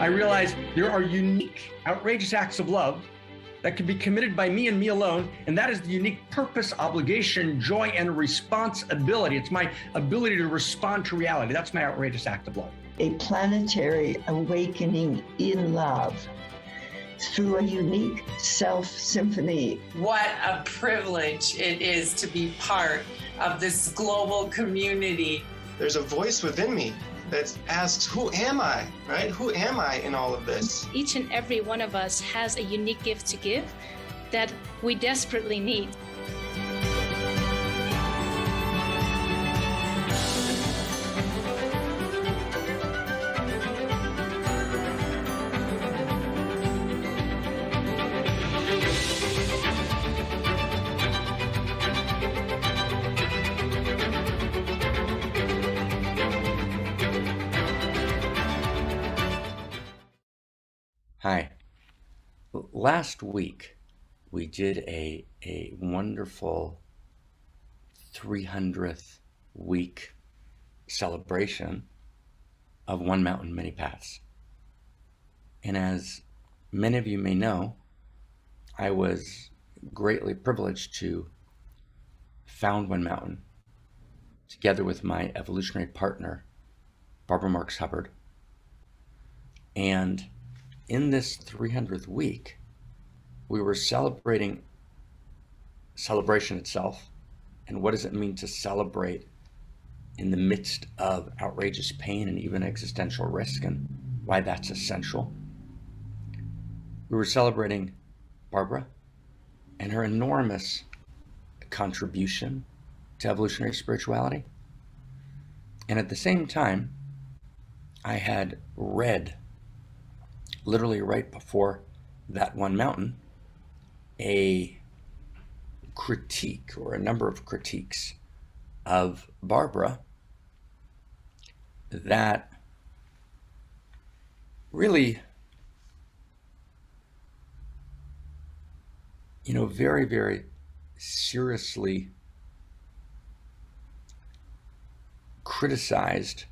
I realized there are unique, outrageous acts of love that can be committed by me and me alone, and that is the unique purpose, obligation, joy, and responsibility. It's my ability to respond to reality. That's my outrageous act of love. A planetary awakening in love through a unique self-symphony. What a privilege it is to be part of this global community. There's a voice within me that asks, who am I, right? Who am I in all of this? Each and every one of us has a unique gift to give that we desperately need. Hi. Last week, we did a wonderful 300th week celebration of One Mountain, Many Paths. And as many of you may know, I was greatly privileged to found One Mountain together with my evolutionary partner, Barbara Marks Hubbard. And in this 300th week, we were celebrating celebration itself. And what does it mean to celebrate in the midst of outrageous pain and even existential risk, and why that's essential? We were celebrating Barbara and her enormous contribution to evolutionary spirituality. And at the same time, I had read, literally right before that One Mountain, a critique or a number of critiques of Barbara that really, very, very seriously criticized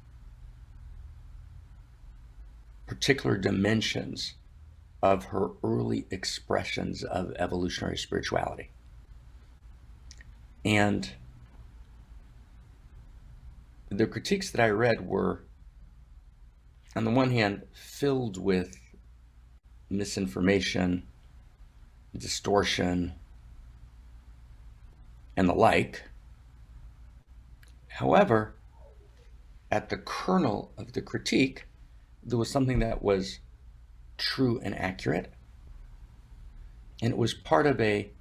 particular dimensions of her early expressions of evolutionary spirituality. And the critiques that I read were, on the one hand, filled with misinformation, distortion, and the like. However, at the kernel of the critique, there was something that was true and accurate. And it was part of a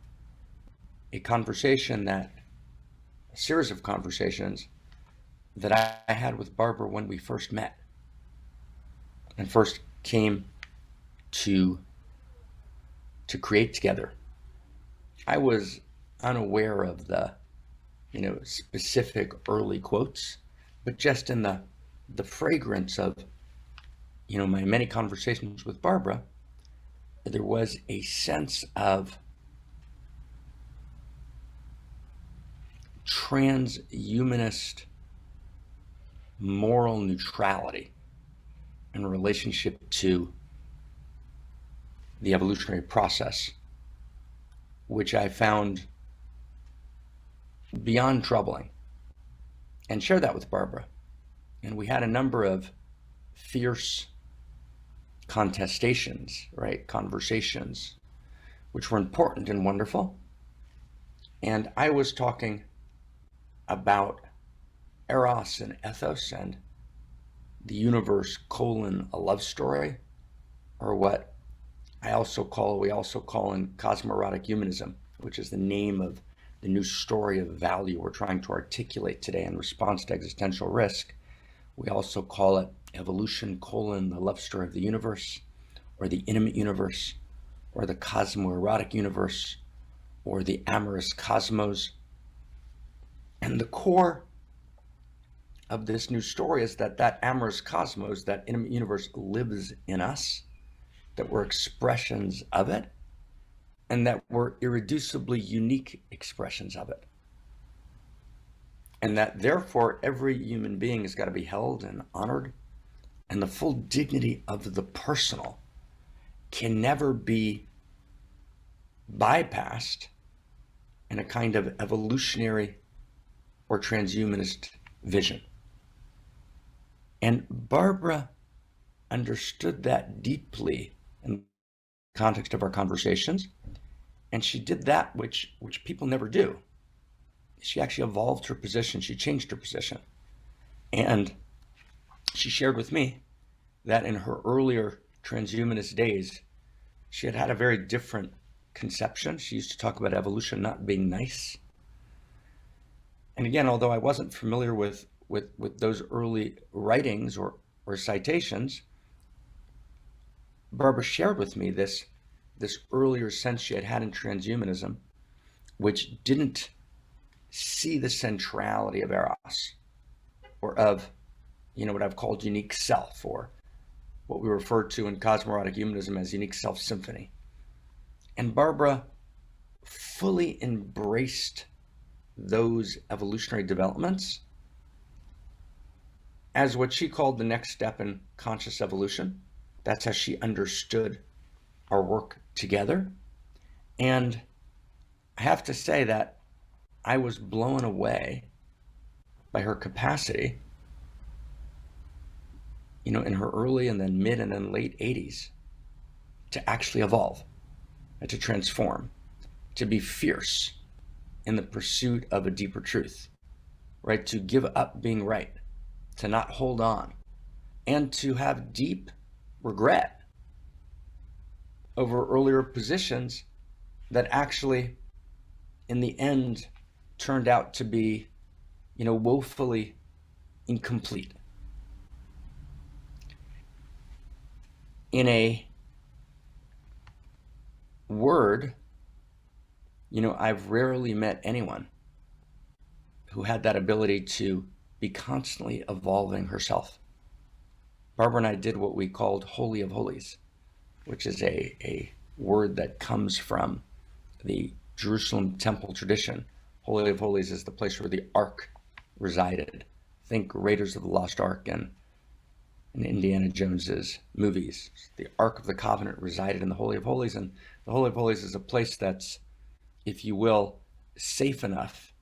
conversation a series of conversations that I had with Barbara when we first met and first came to create together. I was unaware of the, specific early quotes, but just in the fragrance of my many conversations with Barbara, there was a sense of transhumanist moral neutrality in relationship to the evolutionary process, which I found beyond troubling, and shared that with Barbara. And we had a number of fierce contestations, conversations, which were important and wonderful. And I was talking about Eros and ethos and the universe a love story, or what we also call in cosmoerotic humanism, which is the name of the new story of value we're trying to articulate today in response to existential risk. We also call it evolution, the love story of the universe, or the intimate universe, or the cosmoerotic universe, or the Amorous Cosmos. And the core of this new story is that Amorous Cosmos, that intimate universe, lives in us, that we're expressions of it, and that we're irreducibly unique expressions of it. And that therefore every human being has got to be held and honored and the full dignity of the personal can never be bypassed in a kind of evolutionary or transhumanist vision. And Barbara understood that deeply in the context of our conversations, and she did that which people never do. She actually evolved her position. She changed her position. And she shared with me that in her earlier transhumanist days, she had had a very different conception. She used to talk about evolution not being nice. And again, although I wasn't familiar with those early writings or citations, Barbara shared with me this earlier sense she had had in transhumanism, which didn't see the centrality of Eros, or of, what I've called unique self, or what we refer to in cosmorotic humanism as unique self symphony. And Barbara fully embraced those evolutionary developments as what she called the next step in conscious evolution. That's how she understood our work together. And I have to say that I was blown away by her capacity, in her early and then mid and then late 80s, to actually evolve, and to transform, to be fierce in the pursuit of a deeper truth, right? To give up being right, to not hold on, and to have deep regret over earlier positions that actually, in the end, turned out to be, woefully incomplete. In a word, I've rarely met anyone who had that ability to be constantly evolving herself. Barbara and I did what we called Holy of Holies, which is a word that comes from the Jerusalem temple tradition. Holy of Holies is the place where the Ark resided. Think Raiders of the Lost Ark and in Indiana Jones's movies. The Ark of the Covenant resided in the Holy of Holies, and the Holy of Holies is a place that's, if you will, safe enough,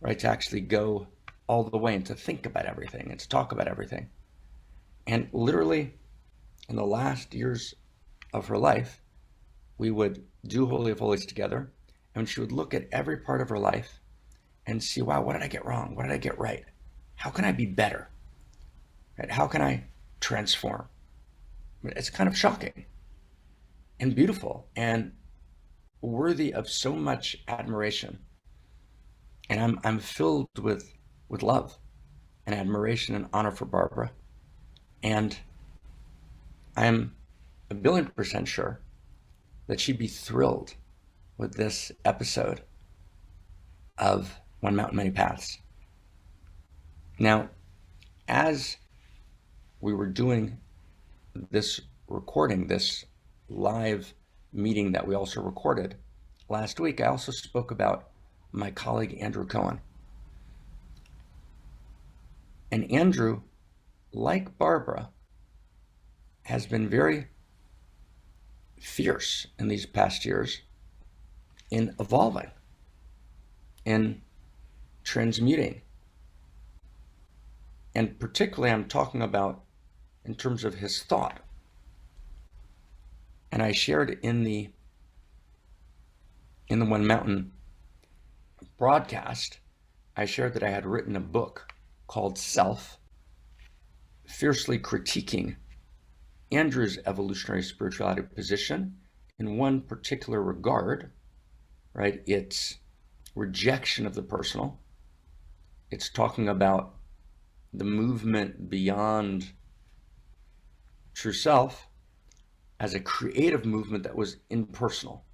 right, to actually go all the way and to think about everything and to talk about everything. And literally, in the last years of her life, we would do Holy of Holies together, and she would look at every part of her life and see, wow, what did I get wrong? What did I get right? How can I be better? Right? How can I transform? It's kind of shocking and beautiful and worthy of so much admiration. And I'm filled with love and admiration and honor for Barbara. And I'm 1,000,000,000% sure that she'd be thrilled with this episode of One Mountain, Many Paths. Now, as we were doing this recording, this live meeting that we also recorded last week, I also spoke about my colleague, Andrew Cohen. And Andrew, like Barbara, has been very fierce in these past years in evolving, in transmuting. And particularly I'm talking about in terms of his thought. And I shared in the One Mountain broadcast, I shared that I had written a book called Self, fiercely critiquing Andrew's evolutionary spirituality position in one particular regard, right? It's rejection of the personal. It's talking about the movement beyond true self as a creative movement that was impersonal,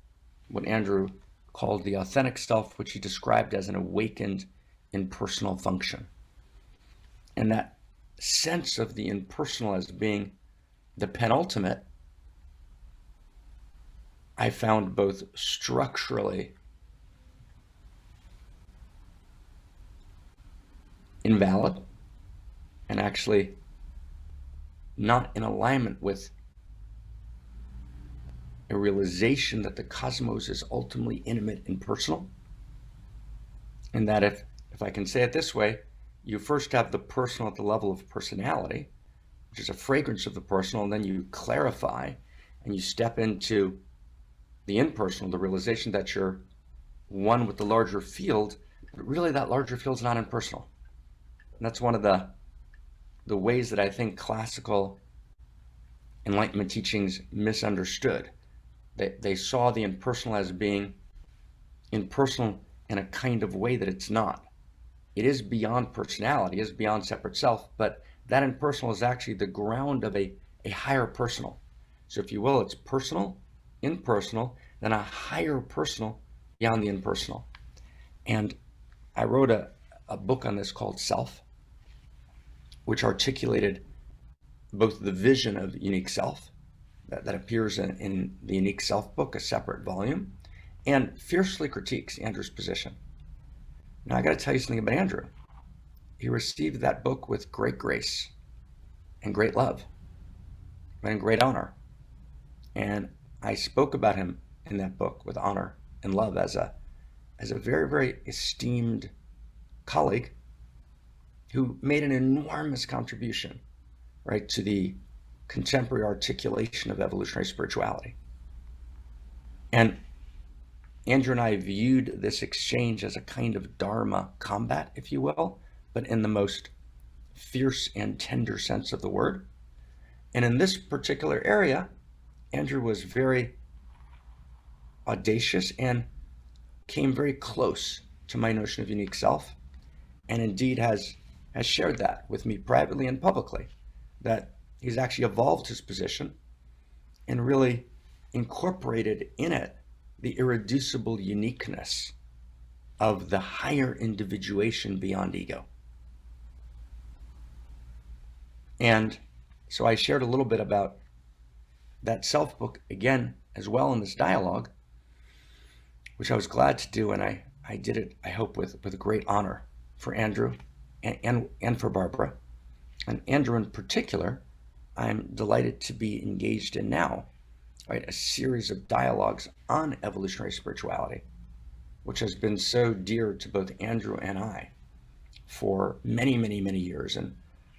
what Andrew called the authentic self, which he described as an awakened impersonal function. And that sense of the impersonal as being the penultimate, I found both structurally invalid and actually not in alignment with a realization that the cosmos is ultimately intimate and personal. And that if I can say it this way, you first have the personal at the level of personality, which is a fragrance of the personal, and then you clarify and you step into the impersonal, the realization that you're one with the larger field, but really that larger field is not impersonal. And that's one of the ways that I think classical Enlightenment teachings misunderstood. They saw the impersonal as being impersonal in a kind of way that it's not. It is beyond personality, it is beyond separate self, but that impersonal is actually the ground of a higher personal. So if you will, it's personal, impersonal, then a higher personal beyond the impersonal. And I wrote a book on this called Self, which articulated both the vision of unique self that appears in the Unique Self book, a separate volume, and fiercely critiques Andrew's position. Now I got to tell you something about Andrew. He received that book with great grace and great love and great honor. And I spoke about him in that book with honor and love as a very, very esteemed colleague who made an enormous contribution, right, to the contemporary articulation of evolutionary spirituality. And Andrew and I viewed this exchange as a kind of Dharma combat, if you will, but in the most fierce and tender sense of the word. And in this particular area, Andrew was very audacious and came very close to my notion of unique self, and indeed has shared that with me privately and publicly, that he's actually evolved his position and really incorporated in it the irreducible uniqueness of the higher individuation beyond ego. And so I shared a little bit about that Self book again as well in this dialogue, which I was glad to do, and I did it, I hope, with great honor for Andrew and for Barbara. And Andrew in particular, I'm delighted to be engaged in now, right, a series of dialogues on evolutionary spirituality, which has been so dear to both Andrew and I for many, many, many years. And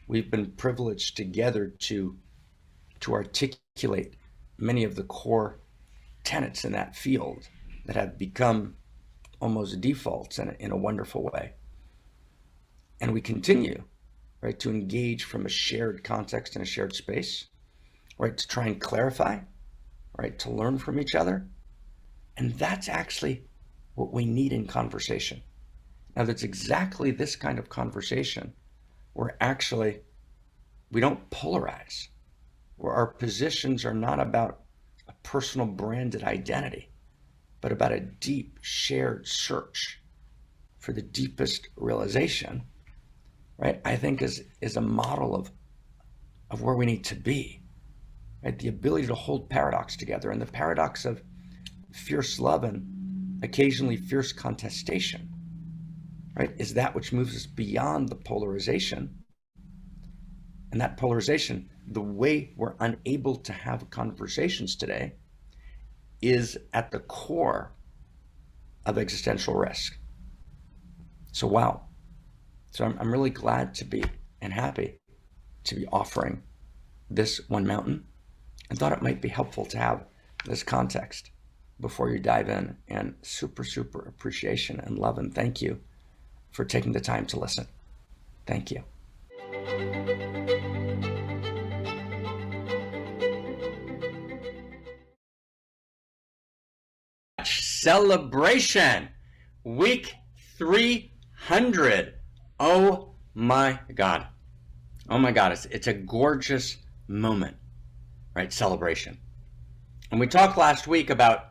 we've been privileged together to articulate many of the core tenets in that field that have become almost defaults in a wonderful way. And we continue, right, to engage from a shared context and a shared space, right, to try and clarify, right, to learn from each other. And that's actually what we need in conversation. Now, that's exactly this kind of conversation where actually we don't polarize, where our positions are not about a personal branded identity, but about a deep shared search for the deepest realization, right? I think is a model of where we need to be, right? The ability to hold paradox together, and the paradox of fierce love and occasionally fierce contestation, right, is that which moves us beyond the polarization. And that polarization, the way we're unable to have conversations today, is at the core of existential risk. So wow. So I'm really glad to be and happy to be offering this one mountain, and thought it might be helpful to have this context before you dive in. And super, super appreciation and love and thank you for taking the time to listen. Thank you. Celebration week 300. Oh my God. Oh my God. It's a gorgeous moment, right? Celebration. And we talked last week about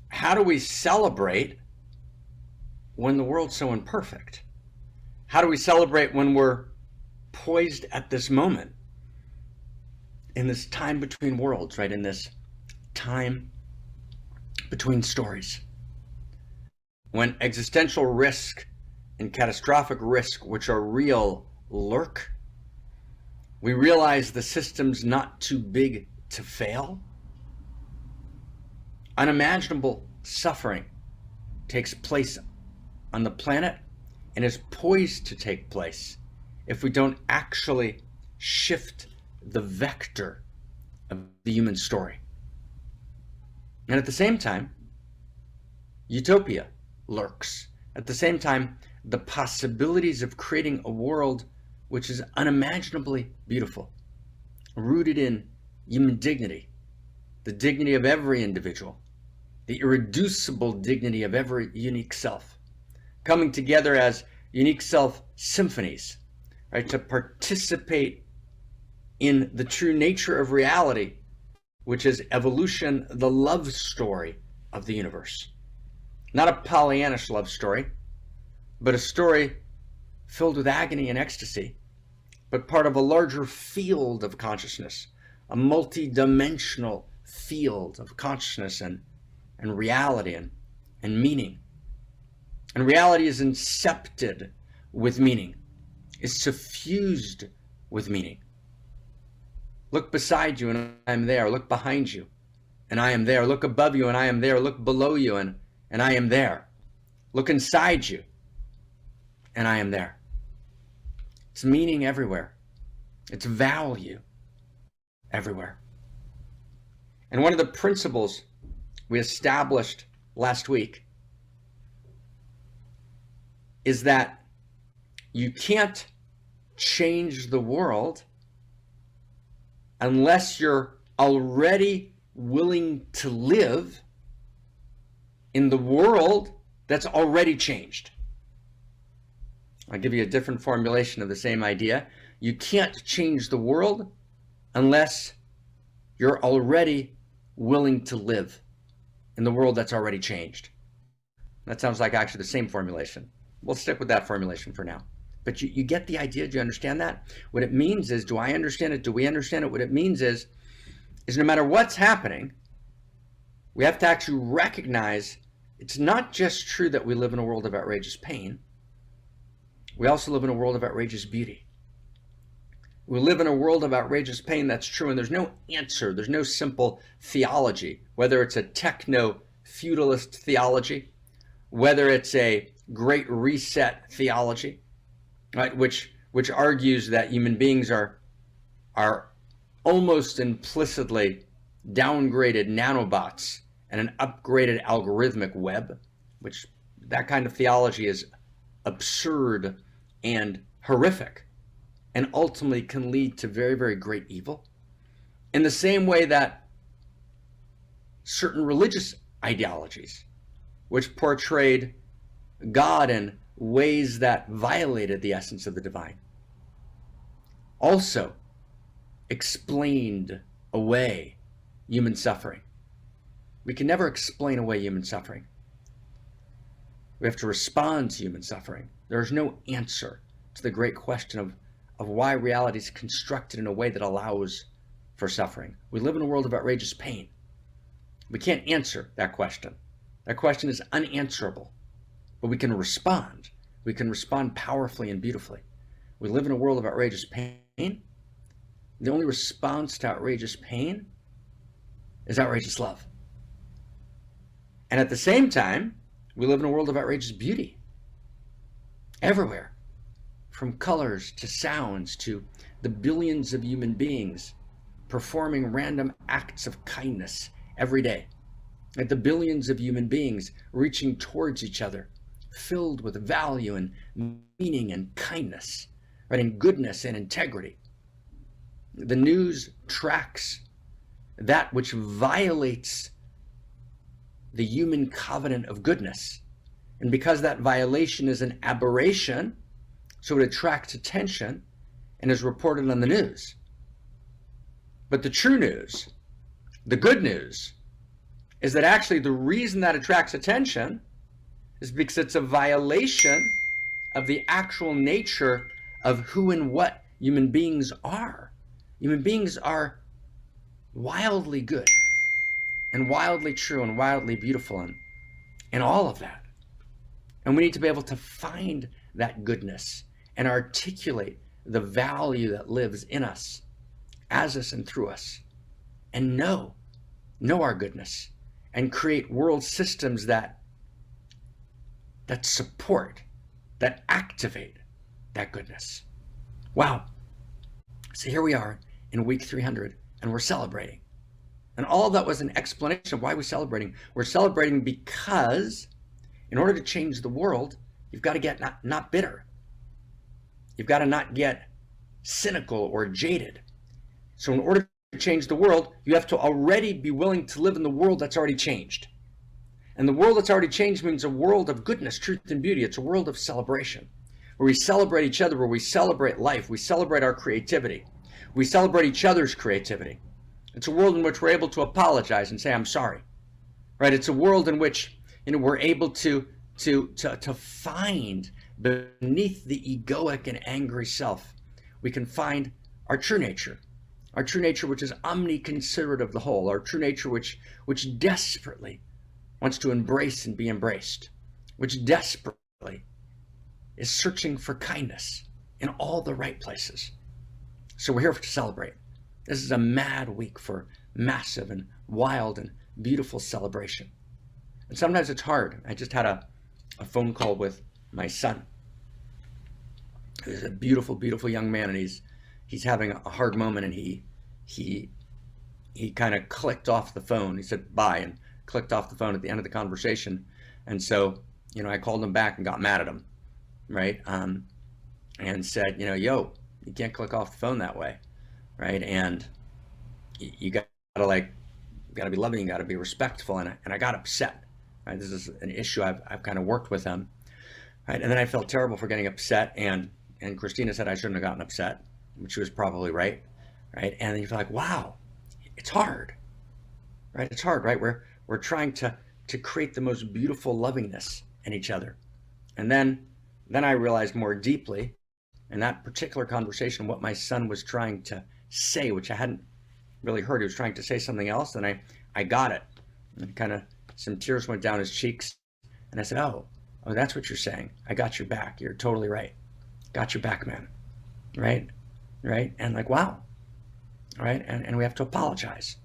how do we celebrate when the world's so imperfect? How do we celebrate when we're poised at this moment in this time between worlds, right? In this time between stories, when existential risk and catastrophic risk, which are real, lurk, We realize the system's not too big to fail. Unimaginable suffering takes place on the planet and is poised to take place if we don't actually shift the vector of the human story. And at the same time, utopia lurks. At the same time, the possibilities of creating a world which is unimaginably beautiful, rooted in human dignity, the dignity of every individual, the irreducible dignity of every unique self, coming together as unique self symphonies, right, to participate in the true nature of reality, which is evolution, the love story of the universe. Not a Pollyannish love story, but a story filled with agony and ecstasy, but part of a larger field of consciousness, a multi-dimensional field of consciousness and reality and meaning. And reality is incepted with meaning, is suffused with meaning. Look beside you and I am there. Look behind you and I am there. Look above you and I am there. Look below you and I am there. Look inside you and I am there. It's meaning everywhere. It's value everywhere. And one of the principles we established last week is that you can't change the world unless you're already willing to live in the world that's already changed. I'll give you a different formulation of the same idea. You can't change the world unless you're already willing to live in the world that's already changed. That sounds like actually the same formulation. We'll stick with that formulation for now. But you get the idea? Do you understand that? What it means is, do I understand it? Do we understand it? What it means is no matter what's happening, we have to actually recognize it's not just true that we live in a world of outrageous pain. We also live in a world of outrageous beauty. We live in a world of outrageous pain, that's true, and there's no answer, there's no simple theology, whether it's a techno-feudalist theology, whether it's a great reset theology, right, which argues that human beings are almost implicitly downgraded nanobots and an upgraded algorithmic web, which that kind of theology is absurd and horrific and ultimately can lead to very, very great evil. In the same way that certain religious ideologies, which portrayed God in ways that violated the essence of the divine, also explained away human suffering. We can never explain away human suffering. We have to respond to human suffering. There is no answer to the great question of why reality is constructed in a way that allows for suffering. We live in a world of outrageous pain. We can't answer that question. That question is unanswerable, but we can respond. We can respond powerfully and beautifully. We live in a world of outrageous pain. The only response to outrageous pain is outrageous love. And at the same time, we live in a world of outrageous beauty. Everywhere, from colors to sounds to the billions of human beings performing random acts of kindness every day. Like the billions of human beings reaching towards each other, filled with value and meaning and kindness, right, and goodness and integrity. The news tracks that which violates the human covenant of goodness. And because that violation is an aberration, so it attracts attention and is reported on the news. But the true news, the good news, is that actually the reason that attracts attention is because it's a violation of the actual nature of who and what human beings are. Human beings are wildly good and wildly true and wildly beautiful and all of that. And we need to be able to find that goodness and articulate the value that lives in us, as us and through us, and know our goodness, and create world systems that support, that activate that goodness. Wow. So here we are in week 300, and we're celebrating. And all of that was an explanation of why we're celebrating. We're celebrating because in order to change the world, you've got to get not bitter. You've got to not get cynical or jaded. So in order to change the world, you have to already be willing to live in the world that's already changed. And the world that's already changed means a world of goodness, truth, and beauty. It's a world of celebration, where we celebrate each other, where we celebrate life, we celebrate our creativity, we celebrate each other's creativity. It's a world in which we're able to apologize and say, I'm sorry, right? It's a world in which, we're able to find beneath the egoic and angry self, we can find our true nature, which is omniconsiderate of the whole, our true nature, which desperately wants to embrace and be embraced, which desperately is searching for kindness in all the right places. So we're here to celebrate. This is a mad week for massive and wild and beautiful celebration. And sometimes it's hard. I just had a phone call with my son, who's a beautiful, beautiful young man, and he's having a hard moment, and he kind of clicked off the phone. He said bye and clicked off the phone at the end of the conversation. And so, I called him back and got mad at him, right? And said, yo, you can't click off the phone that way, right? And you got to be loving, you got to be respectful. And I got upset, right? This is an issue I've kind of worked with him, right? And then I felt terrible for getting upset. And Christina said I shouldn't have gotten upset, which she was probably right? And then you feel like, wow, it's hard, right? It's hard, right? We're trying to create the most beautiful lovingness in each other. And then I realized more deeply in that particular conversation what my son was trying to say, which I hadn't really heard. He was trying to say something else, and I got it. And kind of some tears went down his cheeks. And I said, oh, that's what you're saying. I got your back. You're totally right. Got your back, man. Right? And like, wow. Right? And we have to apologize.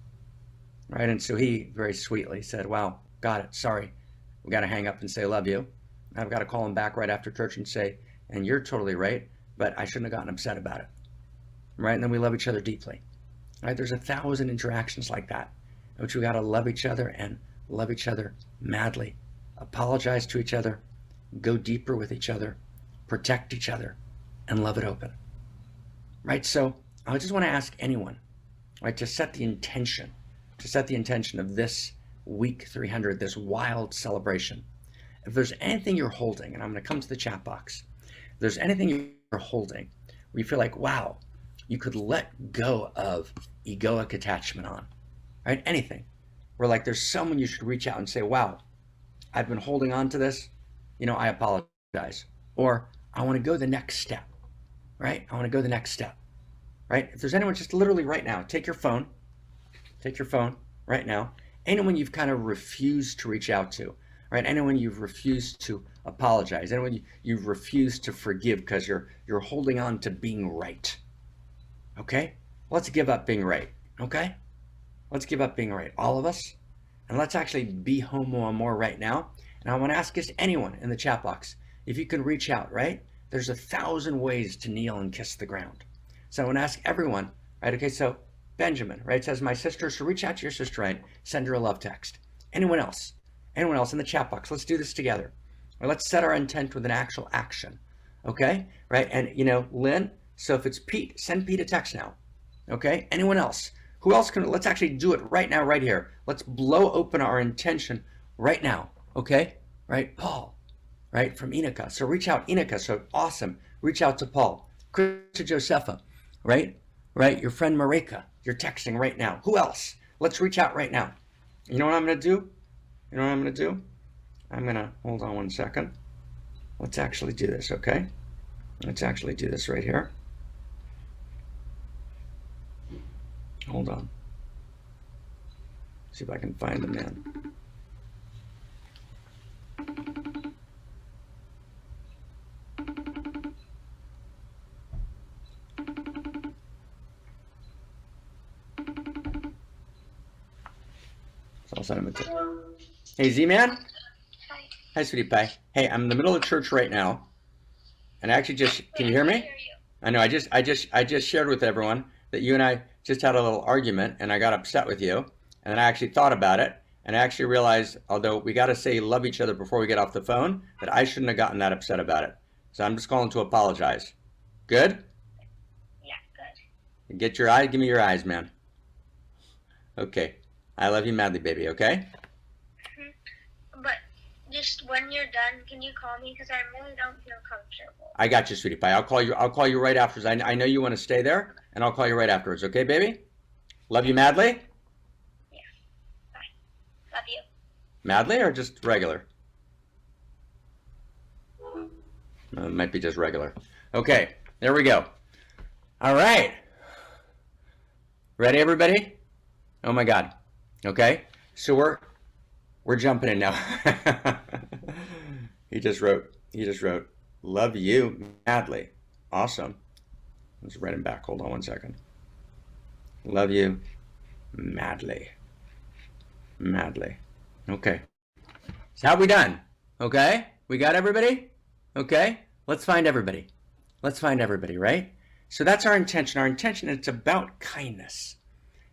Right? And so he very sweetly said, wow, got it. Sorry. We got to hang up and say, love you. I've got to call him back right after church and say, and you're totally right, but I shouldn't have gotten upset about it. Right? And then we love each other deeply. Right? There's 1,000 interactions like that, in which we got to love each other and love each other madly, apologize to each other, go deeper with each other, protect each other, and love it open. Right? So I just want to ask anyone, right, to set the intention of this week 300, this wild celebration. If there's anything you're holding, and I'm going to come to the chat box, if there's anything you're holding where you feel like, wow, you could let go of egoic attachment on, right? Anything where like there's someone you should reach out and say, wow, I've been holding on to this, I apologize. Or I want to go the next step, right? I want to go the next step, right? If there's anyone, just literally right now, take your phone right now. Anyone you've kind of refused to reach out to, right? Anyone you've refused to apologize, anyone you've refused to forgive because you're holding on to being right. Okay? Let's give up being right. Okay? Let's give up being right, all of us, and let's actually be homo amor right now. And I want to ask just anyone in the chat box if you can reach out, right? There's 1,000 ways to kneel and kiss the ground. So I want to ask everyone, right? Okay, so Benjamin, right, says my sister, so reach out to your sister, right? Send her a love text. Anyone else in the chat box? Let's do this together. Or let's set our intent with an actual action. Okay, right? And Lynn, so if it's Pete, send Pete a text now. Okay, anyone else? Who else can? Let's actually do it right now, right here. Let's blow open our intention right now. Okay, right? Paul, right, from Inika. So reach out, Inika. So awesome. Reach out to Paul. Krista Josepha, right? Your friend Marika. You're texting right now. Who else? Let's reach out right now. You know what I'm going to do? I'm going to, hold on one second. Let's actually do this, okay? Let's actually do this right here. Hold on. See if I can find the man. I'll send him a text. Hey, Z-Man. Hi. Hi, sweetie pie. Hey, I'm in the middle of church right now, and I actually just, can you hear me? I know, I just shared with everyone that you and I just had a little argument, and I got upset with you, and then I actually thought about it, and I actually realized, although we got to say love each other before we get off the phone, that I shouldn't have gotten that upset about it. So I'm just calling to apologize. Good? Yeah, good. Get your eyes, give me your eyes, man. Okay. I love you madly, baby, okay? But just when you're done, can you call me? Because I really don't feel comfortable. I got you, sweetie pie. I'll call you right afterwards. I know you want to stay there, and I'll call you right afterwards, okay, baby? Love you madly? Yeah. Bye. Love you. Madly or just regular? It might be just regular. Okay, there we go. All right. Ready, everybody? Oh my God. Okay, so we're jumping in now. He just wrote, love you madly. Awesome. Let's write him back. Hold on one second. Love you madly. Madly. Okay. So how we done? Okay, we got everybody? Okay, let's find everybody. Let's find everybody, right? So that's our intention. Our intention, it's about kindness,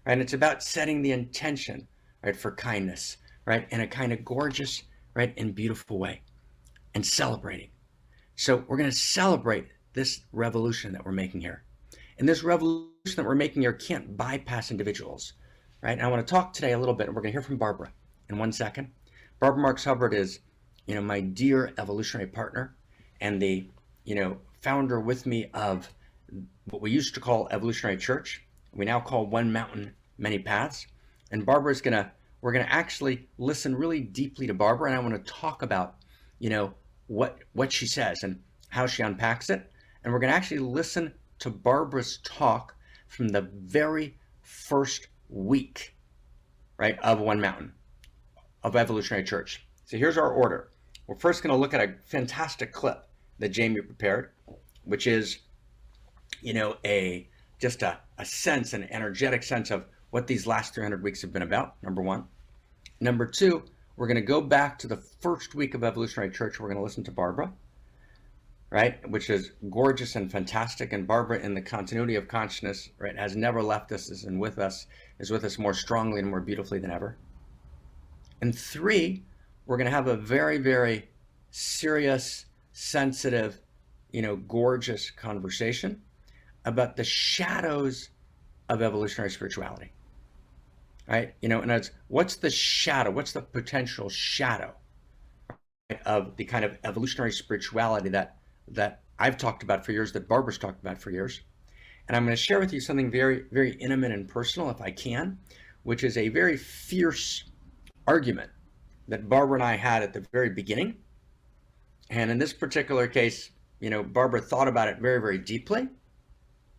right? And it's about setting the intention, right, for kindness, right, in a kind of gorgeous, right, and beautiful way, and celebrating. So we're going to celebrate this revolution that we're making here. And this revolution that we're making here can't bypass individuals, right? And I want to talk today a little bit, and we're going to hear from Barbara in 1 second. Barbara Marx Hubbard is, my dear evolutionary partner and the, founder with me of what we used to call Evolutionary Church. We now call One Mountain, Many Paths. And Barbara's we're gonna actually listen really deeply to Barbara, and I want to talk about, what she says and how she unpacks it. And we're gonna actually listen to Barbara's talk from the very first week, right, of One Mountain, of Evolutionary Church. So here's our order. We're first gonna look at a fantastic clip that Jamie prepared, which is, just a sense, an energetic sense of what these last 300 weeks have been about, number one. Number two, we're going to go back to the first week of Evolutionary Church. We're going to listen to Barbara, right, which is gorgeous and fantastic. And Barbara, in the continuity of consciousness, right, has never left us, is with us more strongly and more beautifully than ever. And three, we're going to have a very, very serious, sensitive, gorgeous conversation about the shadows of evolutionary spirituality, right? And it's, what's the shadow? What's the potential shadow, right, of the kind of evolutionary spirituality that I've talked about for years, that Barbara's talked about for years? And I'm going to share with you something very, very intimate and personal, if I can, which is a very fierce argument that Barbara and I had at the very beginning. And in this particular case, Barbara thought about it very, very deeply,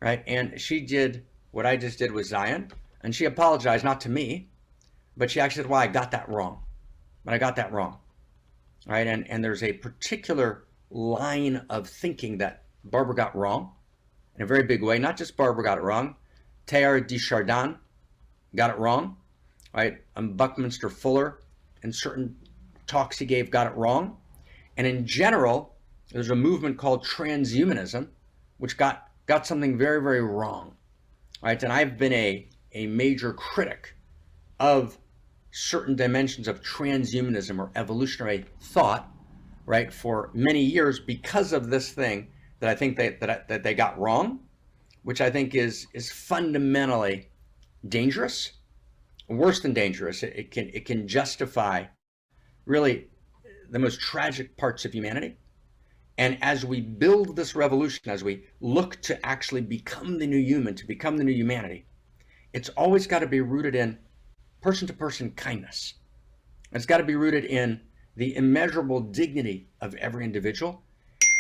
right? And she did what I just did with Zion, and she apologized, not to me, but she actually said, well, I got that wrong. But I got that wrong, right? And there's a particular line of thinking that Barbara got wrong in a very big way. Not just Barbara got it wrong. Teilhard de Chardin got it wrong, right? Buckminster Fuller, in certain talks he gave, got it wrong. And in general, there's a movement called transhumanism, which got something very, very wrong, right? And I've been a major critic of certain dimensions of transhumanism or evolutionary thought, right, for many years because of this thing that I think that they got wrong, which I think is fundamentally dangerous, worse than dangerous. It can justify really the most tragic parts of humanity. And as we build this revolution, as we look to actually become the new human, to become the new humanity, it's always got to be rooted in person-to-person kindness. It's got to be rooted in the immeasurable dignity of every individual.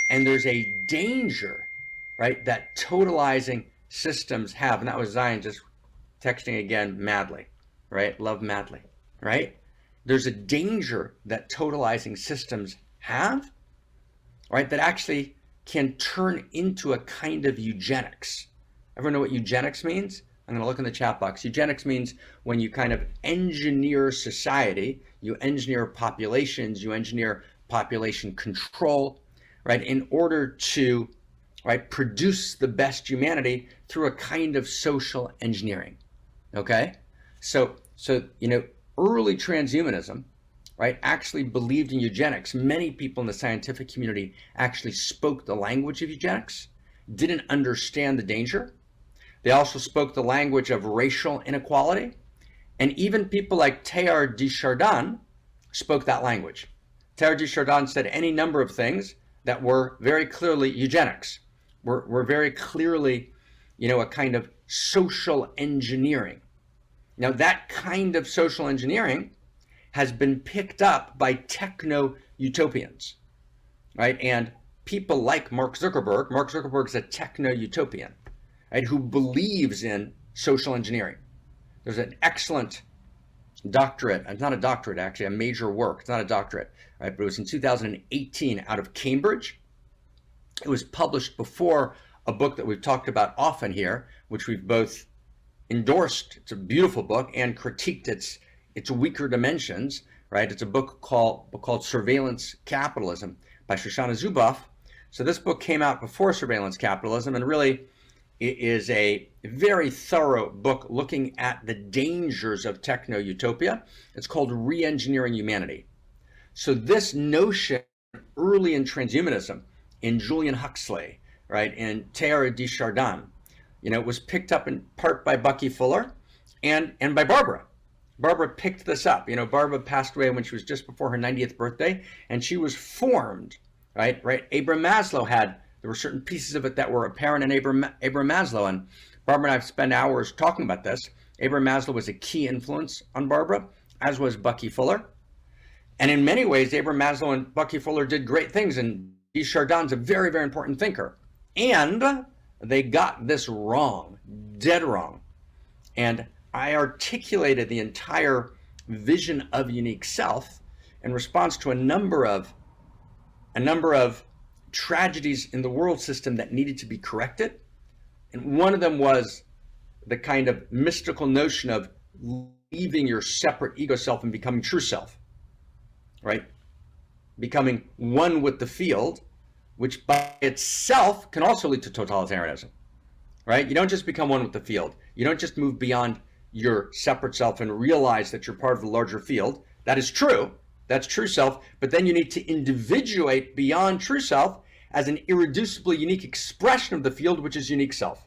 And there's a danger, right, that totalizing systems have. And that was Zion just texting again madly, right? Love madly, right? There's a danger that totalizing systems have, right, that actually can turn into a kind of eugenics. Everyone know what eugenics means? I'm going to look in the chat box. Eugenics means when you kind of engineer society, you engineer populations, you engineer population control, right, in order to, right, produce the best humanity through a kind of social engineering. Okay, so early transhumanism, right, actually believed in eugenics. Many people in the scientific community actually spoke the language of eugenics, didn't understand the danger. They also spoke the language of racial inequality, and even people like Teilhard de Chardin spoke that language. Teilhard de Chardin said any number of things that were very clearly eugenics, were very clearly, a kind of social engineering. Now, that kind of social engineering has been picked up by techno-utopians, right? And people like Mark Zuckerberg. Mark Zuckerberg's a techno-utopian, right, who believes in social engineering. There's an excellent doctorate, it's not a doctorate actually, a major work, it's not a doctorate, right, but it was in 2018 out of Cambridge. It was published before a book that we've talked about often here, which we've both endorsed. It's a beautiful book and critiqued its weaker dimensions, right? It's a book called Surveillance Capitalism by Shoshana Zuboff. So this book came out before Surveillance Capitalism, and really it is a very thorough book looking at the dangers of techno-utopia. It's called Re-engineering Humanity. So this notion early in transhumanism, in Julian Huxley, right, in Teilhard de Chardin, was picked up in part by Bucky Fuller and by Barbara. Barbara picked this up. Barbara passed away when she was just before her 90th birthday, and she was formed, right? Abraham Maslow there were certain pieces of it that were apparent in Abraham Maslow, and Barbara and I have spent hours talking about this. Abraham Maslow was a key influence on Barbara, as was Bucky Fuller. And in many ways, Abraham Maslow and Bucky Fuller did great things, and de Chardin's a very, very important thinker. And they got this wrong, dead wrong. And I articulated the entire vision of unique self in response to a number of tragedies in the world system that needed to be corrected. And one of them was the kind of mystical notion of leaving your separate ego self and becoming true self, right? Becoming one with the field, which by itself can also lead to totalitarianism, right? You don't just become one with the field. You don't just move beyond your separate self and realize that you're part of the larger field. That is true. That's true self. But then you need to individuate beyond true self as an irreducibly unique expression of the field, which is unique self.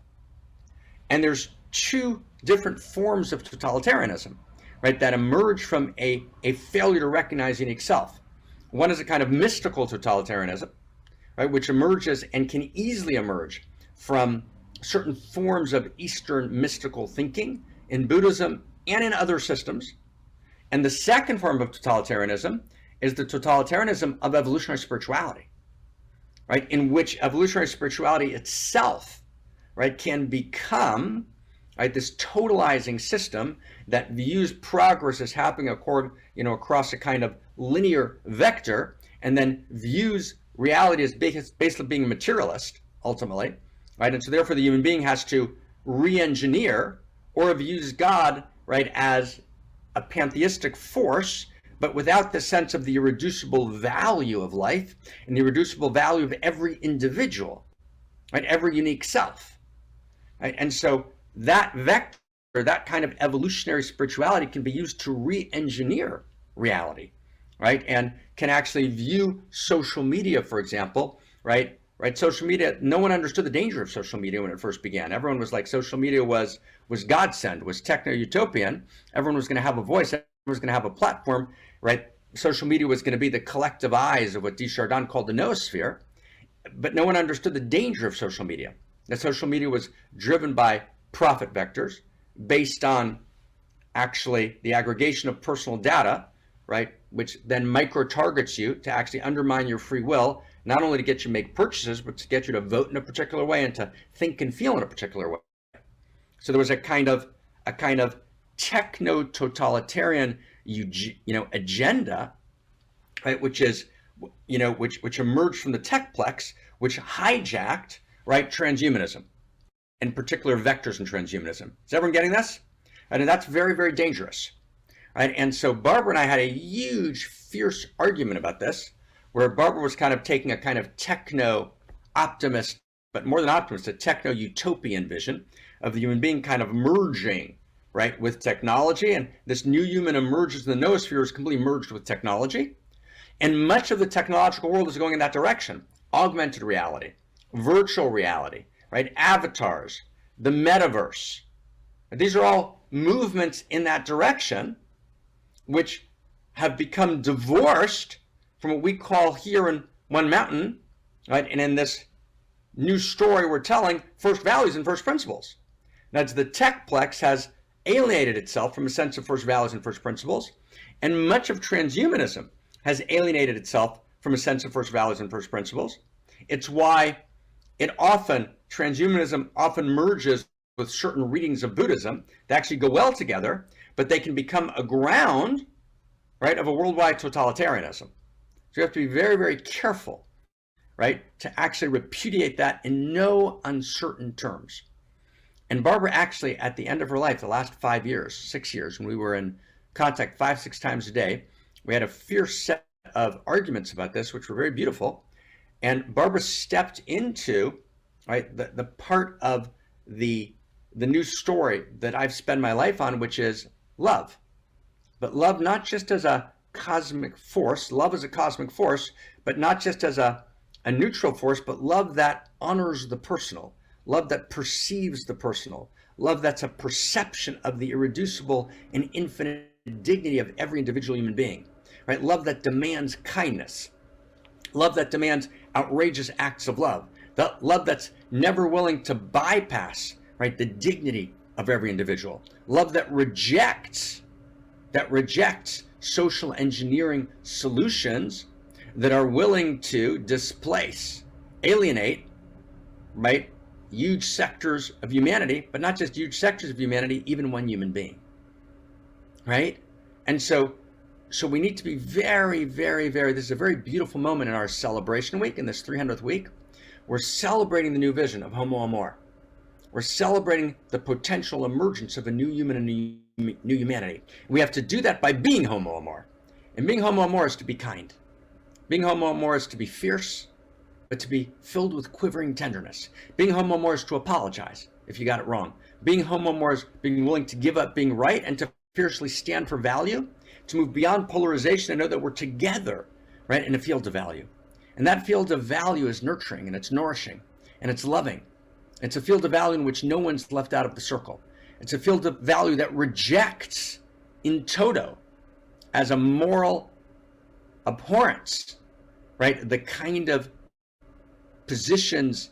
And there's two different forms of totalitarianism, right, that emerge from a failure to recognize unique self. One is a kind of mystical totalitarianism, right, which emerges and can easily emerge from certain forms of Eastern mystical thinking in Buddhism and in other systems. And the second form of totalitarianism is the totalitarianism of evolutionary spirituality, right, in which evolutionary spirituality itself, right, can become, right, this totalizing system that views progress as happening across a kind of linear vector, and then views reality as basically being materialist ultimately, right? And so therefore the human being has to re-engineer or views God, right, as a pantheistic force, but without the sense of the irreducible value of life and the irreducible value of every individual, right, every unique self, right? And so that vector, that kind of evolutionary spirituality can be used to re-engineer reality, right? And can actually view social media, for example, right? Social media, no one understood the danger of social media when it first began. Everyone was like, social media was godsend, was techno-utopian. Everyone was going to have a voice, everyone was going to have a platform, right? Social media was going to be the collective eyes of what de Chardin called the noosphere. But no one understood the danger of social media. That social media was driven by profit vectors based on actually the aggregation of personal data, right, which then micro-targets you to actually undermine your free will, not only to get you to make purchases, but to get you to vote in a particular way and to think and feel in a particular way. So there was a kind of techno-totalitarian, agenda, right, which is, which emerged from the techplex, which hijacked, right, transhumanism. in particular vectors in transhumanism. Is everyone getting this? And that's very, very dangerous. Right? And so Barbara and I had a huge, fierce argument about this, where Barbara was kind of taking a kind of techno-optimist, but more than optimist, a techno-utopian vision of the human being kind of merging, right, with technology. And this new human emerges in the noosphere is completely merged with technology. And much of the technological world is going in that direction. Augmented reality, virtual reality, right? Avatars, the metaverse. These are all movements in that direction, which have become divorced from what we call here in One Mountain, right? And in this new story we're telling, first values and first principles. That's the techplex has alienated itself from a sense of first values and first principles, and much of transhumanism has alienated itself from a sense of first values and first principles. It's why transhumanism often merges with certain readings of Buddhism that actually go well together, but they can become a ground, right, of a worldwide totalitarianism. So you have to be very, very careful, right, to actually repudiate that in no uncertain terms. And Barbara actually, at the end of her life, the last 5 years, 6 years, when we were in contact 5-6 times a day, we had a fierce set of arguments about this, which were very beautiful. And Barbara stepped into, right, the part of the new story that I've spent my life on, which is love. But love not just as a cosmic force, love as a cosmic force, but not just as a neutral force, but love that honors the personal, love that perceives the personal, love that's a perception of the irreducible and infinite dignity of every individual human being, right? Love that demands kindness, love that demands outrageous acts of love, the love that's never willing to bypass, right, the dignity of every individual, love that rejects social engineering solutions that are willing to displace, alienate, right, huge sectors of humanity, but not just huge sectors of humanity, even one human being, right? And so we need to be very, very, very, this is a very beautiful moment in our celebration week, in this 300th week. We're celebrating the new vision of Homo Amor. We're celebrating the potential emergence of a new human and new humanity. We have to do that by being Homo Amor. And being Homo Amor is to be kind. Being Homo Amor is to be fierce, but to be filled with quivering tenderness. Being Homo Amor is to apologize if you got it wrong. Being Homo Amor is being willing to give up being right and to fiercely stand for value, to move beyond polarization and know that we're together, right, in a field of value. And that field of value is nurturing, and it's nourishing, and it's loving. It's a field of value in which no one's left out of the circle. It's a field of value that rejects in toto, as a moral abhorrence, right, the kind of positions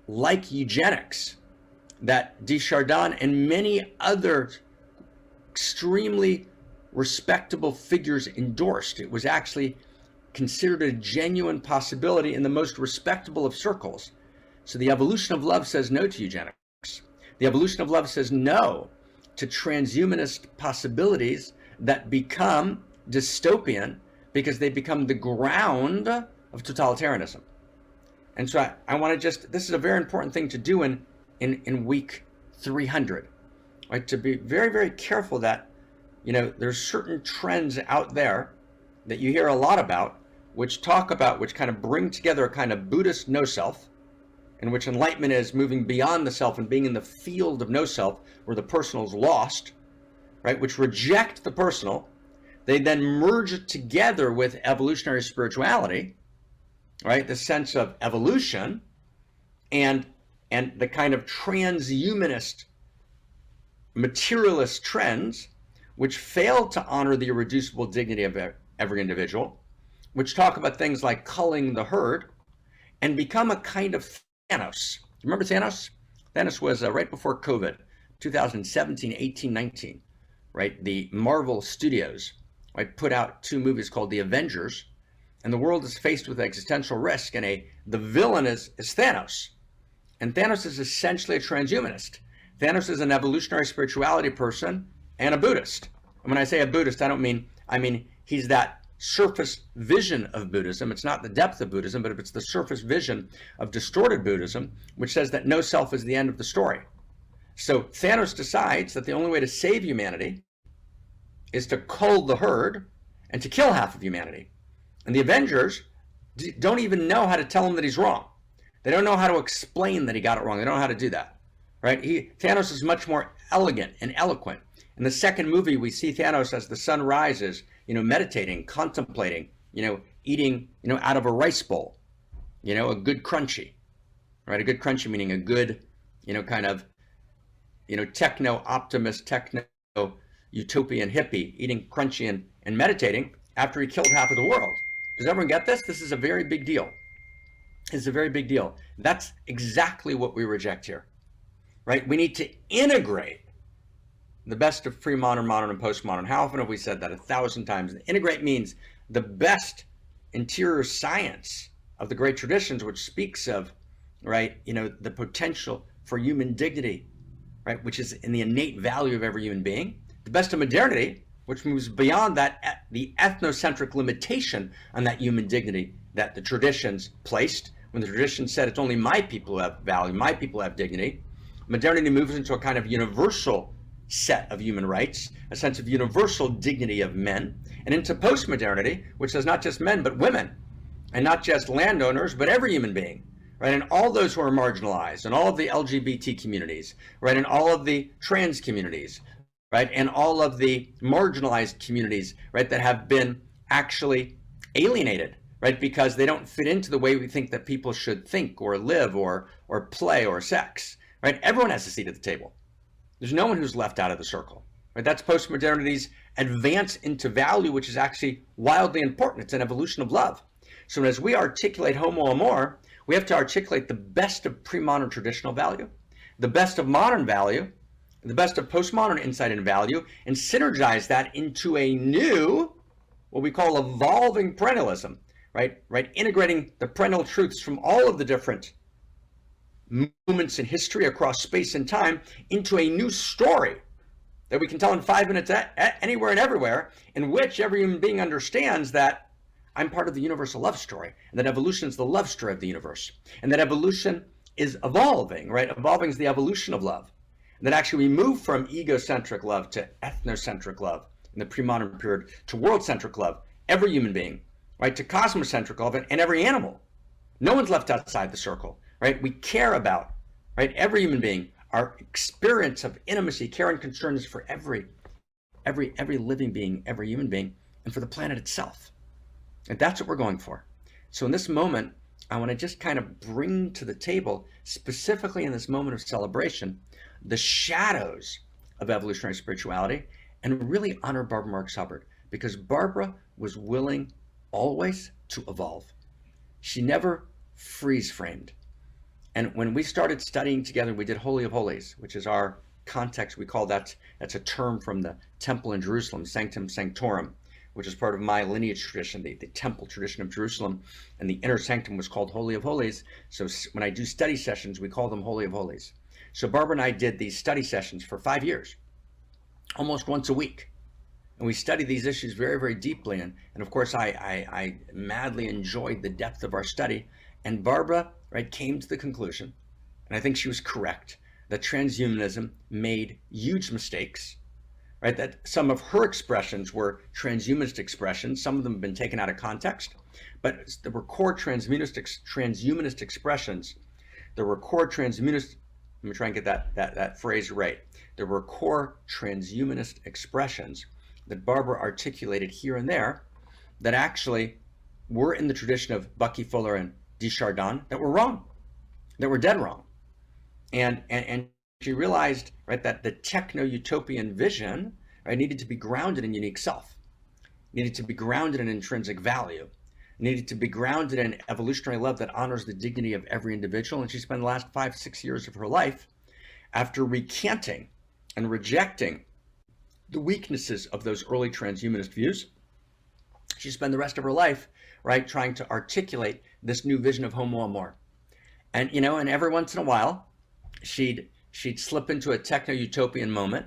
like eugenics that Desjardins and many other extremely respectable figures endorsed. It was actually considered a genuine possibility in the most respectable of circles. So the evolution of love says no to eugenics. The evolution of love says no to transhumanist possibilities that become dystopian because they become the ground of totalitarianism. And so I want to just, this is a very important thing to do in week 300, right? To be very, very careful that, you know, there's certain trends out there that you hear a lot about, which kind of bring together a kind of Buddhist no self, in which enlightenment is moving beyond the self and being in the field of no self, where the personal is lost, right? Which reject the personal. They then merge it together with evolutionary spirituality, right? The sense of evolution and the kind of transhumanist materialist trends, which fail to honor the irreducible dignity of every individual, which talk about things like culling the herd, and become a kind of Thanos. Remember Thanos? Thanos was right before COVID, 2017, 18, 19, right? The Marvel Studios, right, put out 2 movies called The Avengers, and the world is faced with existential risk, and the villain is Thanos. And Thanos is essentially a transhumanist. Thanos is an evolutionary spirituality person and a Buddhist. And when I say a Buddhist, I mean he's that surface vision of Buddhism. It's not the depth of Buddhism, but it's the surface vision of distorted Buddhism, which says that no self is the end of the story. So Thanos decides that the only way to save humanity is to cull the herd and to kill half of humanity. And the Avengers don't even know how to tell him that he's wrong. They don't know how to explain that he got it wrong. They don't know how to do that, right? Thanos is much more elegant and eloquent. In the second movie, we see Thanos as the sun rises, meditating, contemplating, eating, out of a rice bowl, a good crunchy, right? A good crunchy meaning a good, kind of, techno optimist, techno utopian hippie eating crunchy and meditating after he killed half of the world. Does everyone get this? This is a very big deal. It's a very big deal. That's exactly what we reject here, right? We need to integrate the best of pre-modern, modern, and postmodern. How often have we said that? 1,000 times. Integrate means the best interior science of the great traditions, which speaks of, right, the potential for human dignity, right, which is in the innate value of every human being. The best of modernity, which moves beyond that, the ethnocentric limitation on that human dignity that the traditions placed. When the traditions said it's only my people who have value, my people have dignity, modernity moves into a kind of universal set of human rights, a sense of universal dignity of men, and into postmodernity, which says not just men, but women, and not just landowners, but every human being, right? And all those who are marginalized, and all of the LGBT communities, right? And all of the trans communities, right? And all of the marginalized communities, right? That have been actually alienated, right? Because they don't fit into the way we think that people should think or live or play or sex, right? Everyone has a seat at the table. There's no one who's left out of the circle, right? That's postmodernity's advance into value, which is actually wildly important. It's an evolution of love. So as we articulate homo amor, we have to articulate the best of pre-modern traditional value, the best of modern value, the best of postmodern insight and value, and synergize that into a new, what we call evolving perennialism, right? Integrating the perennial truths from all of the different moments in history across space and time into a new story that we can tell in 5 minutes anywhere and everywhere, in which every human being understands that I'm part of the universal love story, and that evolution is the love story of the universe, and that evolution is evolving, right? Evolving is the evolution of love. And that actually we move from egocentric love to ethnocentric love in the pre-modern period to world-centric love, every human being, right? To cosmocentric love and every animal. No one's left outside the circle. Right? We care about, right, every human being. Our experience of intimacy, care, and concern is for every living being, every human being, and for the planet itself. And that's what we're going for. So in this moment, I want to just kind of bring to the table, specifically in this moment of celebration, the shadows of evolutionary spirituality, and really honor Barbara Marx Hubbard, because Barbara was willing always to evolve. She never freeze-framed. And when we started studying together, we did Holy of Holies, which is our context. We call that's a term from the temple in Jerusalem, Sanctum Sanctorum, which is part of my lineage tradition, the temple tradition of Jerusalem. And the inner sanctum was called Holy of Holies. So when I do study sessions, we call them Holy of Holies. So Barbara and I did these study sessions for 5 years, almost once a week. And we studied these issues very, very deeply. And of course, I madly enjoyed the depth of our study. And Barbara, right, came to the conclusion, and I think she was correct, that transhumanism made huge mistakes, right? That some of her expressions were transhumanist expressions. Some of them have been taken out of context, but there were core transhumanist expressions. There were core transhumanist, let me try and get that phrase right. There were core transhumanist expressions that Barbara articulated here and there that actually were in the tradition of Bucky Fuller and Desjardins that were wrong, that were dead wrong. And she realized, right, that the techno-utopian vision, right, needed to be grounded in unique self, needed to be grounded in intrinsic value, needed to be grounded in evolutionary love that honors the dignity of every individual. And she spent the last 5-6 years of her life, after recanting and rejecting the weaknesses of those early transhumanist views, she spent the rest of her life, right, trying to articulate this new vision of homo amor. And and every once in a while she'd slip into a techno-utopian moment,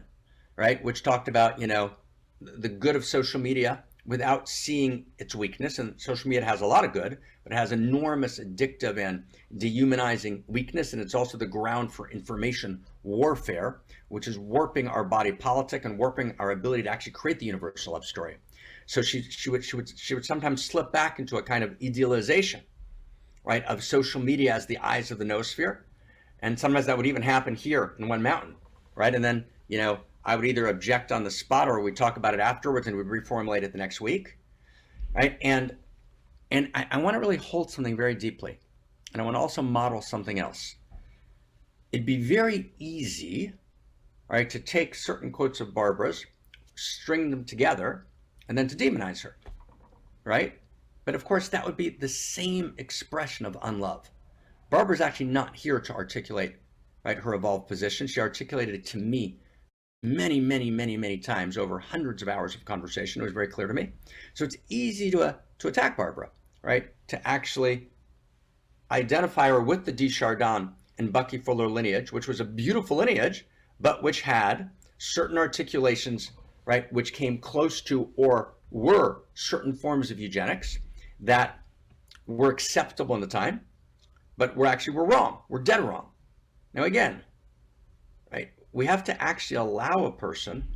right, which talked about the good of social media, without seeing its weakness. And social media has a lot of good, but it has enormous addictive and dehumanizing weakness. And it's also the ground for information warfare, which is warping our body politic and warping our ability to actually create the universal love story. So she would sometimes slip back into a kind of idealization, right, of social media as the eyes of the noosphere. And sometimes that would even happen here in One Mountain, right? And then, you know, I would either object on the spot or we'd talk about it afterwards and we'd reformulate it the next week, right? And I want to really hold something very deeply. And I want to also model something else. It'd be very easy, right, to take certain quotes of Barbara's, string them together, and then to demonize her, right? But of course, that would be the same expression of unlove. Barbara's actually not here to articulate, right, her evolved position. She articulated it to me many times over hundreds of hours of conversation. It was very clear to me. So it's easy to attack Barbara, right? To actually identify her with the Desjardins and Bucky Fuller lineage, which was a beautiful lineage, but which had certain articulations, right, which came close to or were certain forms of eugenics that were acceptable in the time, but were wrong. We're dead wrong. Now again, right, we have to actually allow a person,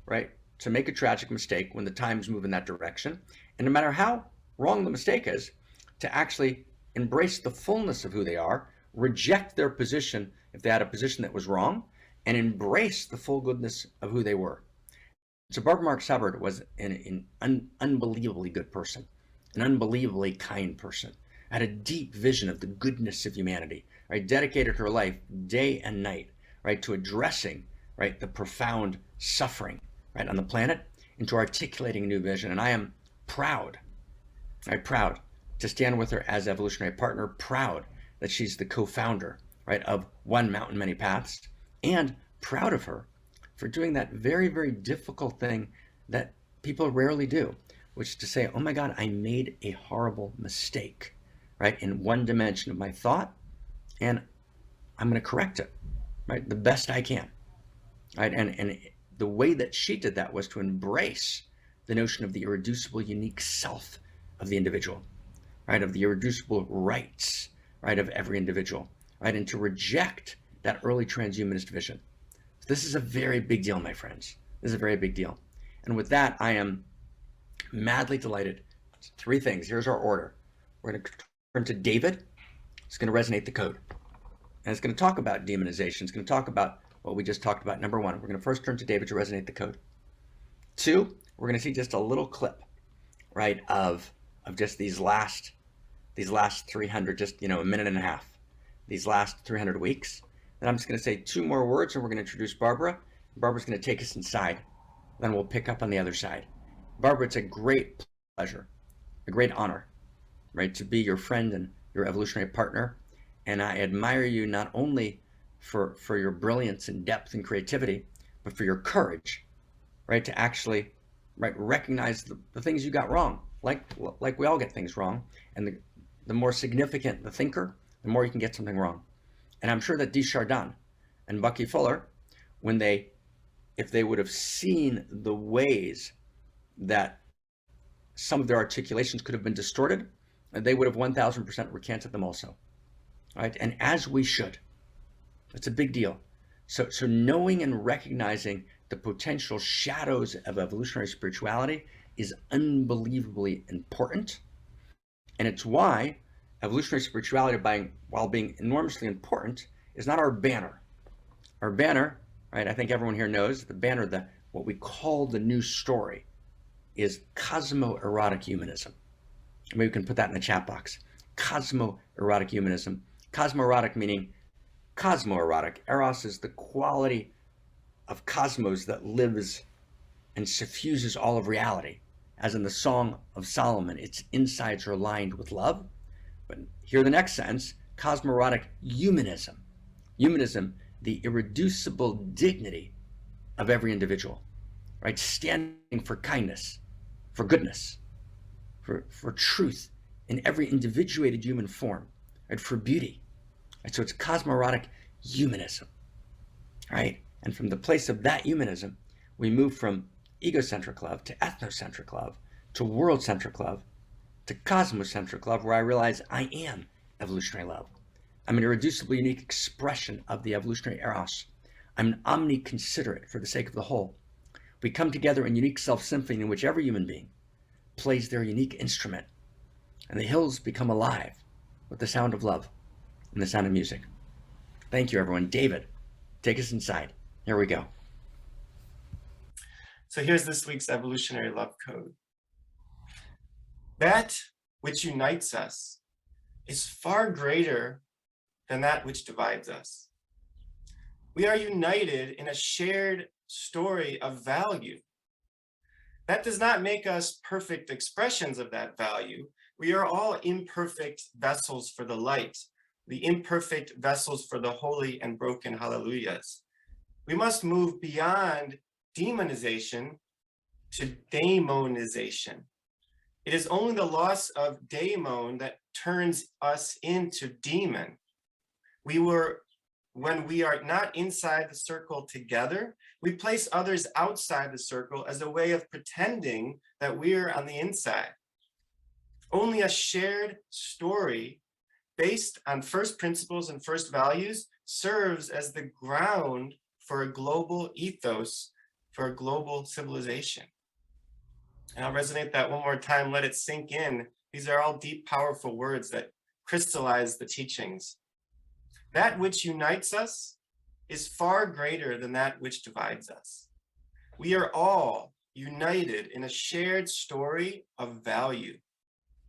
right, to make a tragic mistake when the times move in that direction. And no matter how wrong the mistake is, to actually embrace the fullness of who they are, reject their position if they had a position that was wrong, and embrace the full goodness of who they were. So Barbara Marx Hubbard was an unbelievably good person, an unbelievably kind person, had a deep vision of the goodness of humanity, right? Dedicated her life day and night, right, to addressing, right, the profound suffering, right, on the planet, and to articulating a new vision. And I am proud, right, proud to stand with her as evolutionary partner, proud that she's the co-founder, right, of One Mountain, Many Paths, and proud of her for doing that very difficult thing that people rarely do, which is to say, oh my God, I made a horrible mistake, right, in one dimension of my thought, and I'm going to correct it, right, the best I can, right? And the way that she did that was to embrace the notion of the irreducible, unique self of the individual, right, of the irreducible rights, right, of every individual, right, and to reject that early transhumanist vision. So this is a very big deal, my friends. This is a very big deal. And with that, I am madly delighted. Three things. Here's our order. We're going to turn to David. It's going to resonate the code. And it's going to talk about demonization. It's going to talk about what we just talked about. Number one, we're going to first turn to David to resonate the code. Two, we're going to see just a little clip, right, of just these last 300, just, you know, a minute and a half, these last 300 weeks. Then I'm just going to say two more words, and we're going to introduce Barbara. Barbara's going to take us inside. Then we'll pick up on the other side. Barbara, it's a great pleasure, a great honor, right, to be your friend and your evolutionary partner. And I admire you not only for your brilliance and depth and creativity, but for your courage, right, to actually, right, recognize the things you got wrong. Like we all get things wrong. And the more significant the thinker, the more you can get something wrong. And I'm sure that Desjardins and Bucky Fuller, if they would have seen the ways that some of their articulations could have been distorted, they would have 1000% recanted them also, right? And as we should. It's a big deal. So knowing and recognizing the potential shadows of evolutionary spirituality is unbelievably important. And it's why evolutionary spirituality, while being enormously important, is not our banner. Our banner, right, I think everyone here knows, the banner, what we call the new story, is cosmo-erotic humanism. Maybe we can put that in the chat box. Cosmo-erotic humanism. Cosmo-erotic meaning cosmo-erotic. Eros is the quality of cosmos that lives and suffuses all of reality. As in the Song of Solomon, its insides are lined with love. But here the next sentence, cosmo-erotic humanism. Humanism, the irreducible dignity of every individual, right? Standing for kindness, for goodness, for truth in every individuated human form, right? For beauty. Right? So it's cosmo-erotic humanism, right? And from the place of that humanism, we move from egocentric love to ethnocentric love to world-centric love, to cosmos-centric love, where I realize I am evolutionary love. I'm an irreducibly unique expression of the evolutionary Eros. I'm an omni-considerate for the sake of the whole. We come together in unique self-symphony in which every human being plays their unique instrument, and the hills become alive with the sound of love and the sound of music. Thank you, everyone. David, take us inside. Here we go. So here's this week's evolutionary love code. That which unites us is far greater than that which divides us. We are united in a shared story of value. That does not make us perfect expressions of that value. We are all imperfect vessels for the light, the imperfect vessels for the holy and broken hallelujahs. We must move beyond demonization to daemonization. It is only the loss of daemon that turns us into demon. When we are not inside the circle together, we place others outside the circle as a way of pretending that we're on the inside. Only a shared story based on first principles and first values serves as the ground for a global ethos, for a global civilization. And I'll resonate that one more time, let it sink in. These are all deep, powerful words that crystallize the teachings. That which unites us is far greater than that which divides us. We are all united in a shared story of value.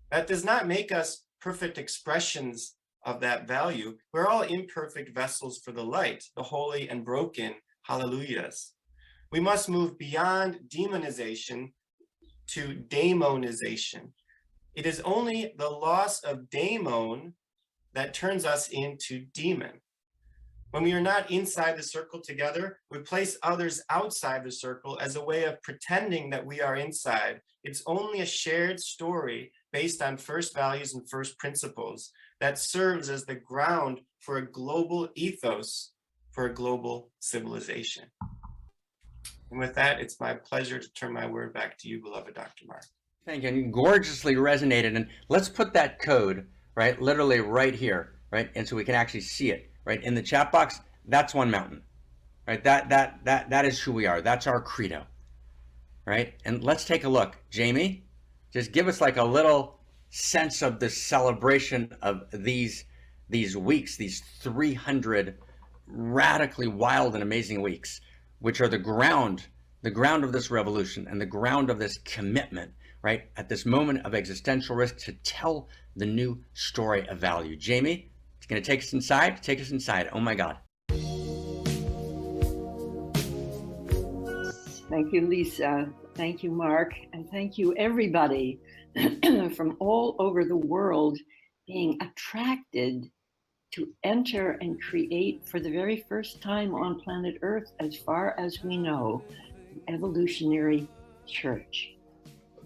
That does not make us perfect expressions of that value. We're all imperfect vessels for the light, the holy and broken hallelujahs. We must move beyond demonization to daemonization. It is only the loss of daemon that turns us into demon. When we are not inside the circle together, we place others outside the circle as a way of pretending that we are inside. It's only a shared story based on first values and first principles that serves as the ground for a global ethos, for a global civilization. And with that, it's my pleasure to turn my word back to you, beloved Dr. Marc. Thank you. And gorgeously resonated. And let's put that code, right, literally right here, right, and so we can actually see it, right, in the chat box. That's One Mountain, right? That is who we are. That's our credo, right? And let's take a look. Jamie, just give us like a little sense of the celebration of these weeks, these 300 radically wild and amazing weeks, which are the ground of this revolution and the ground of this commitment, right, at this moment of existential risk to tell the new story of value. Jamie, it's going to take us inside. Take us inside. Oh my God. Thank you, Lisa. Thank you, Marc. And thank you, everybody from all over the world being attracted to enter and create for the very first time on planet Earth, as far as we know, an evolutionary church.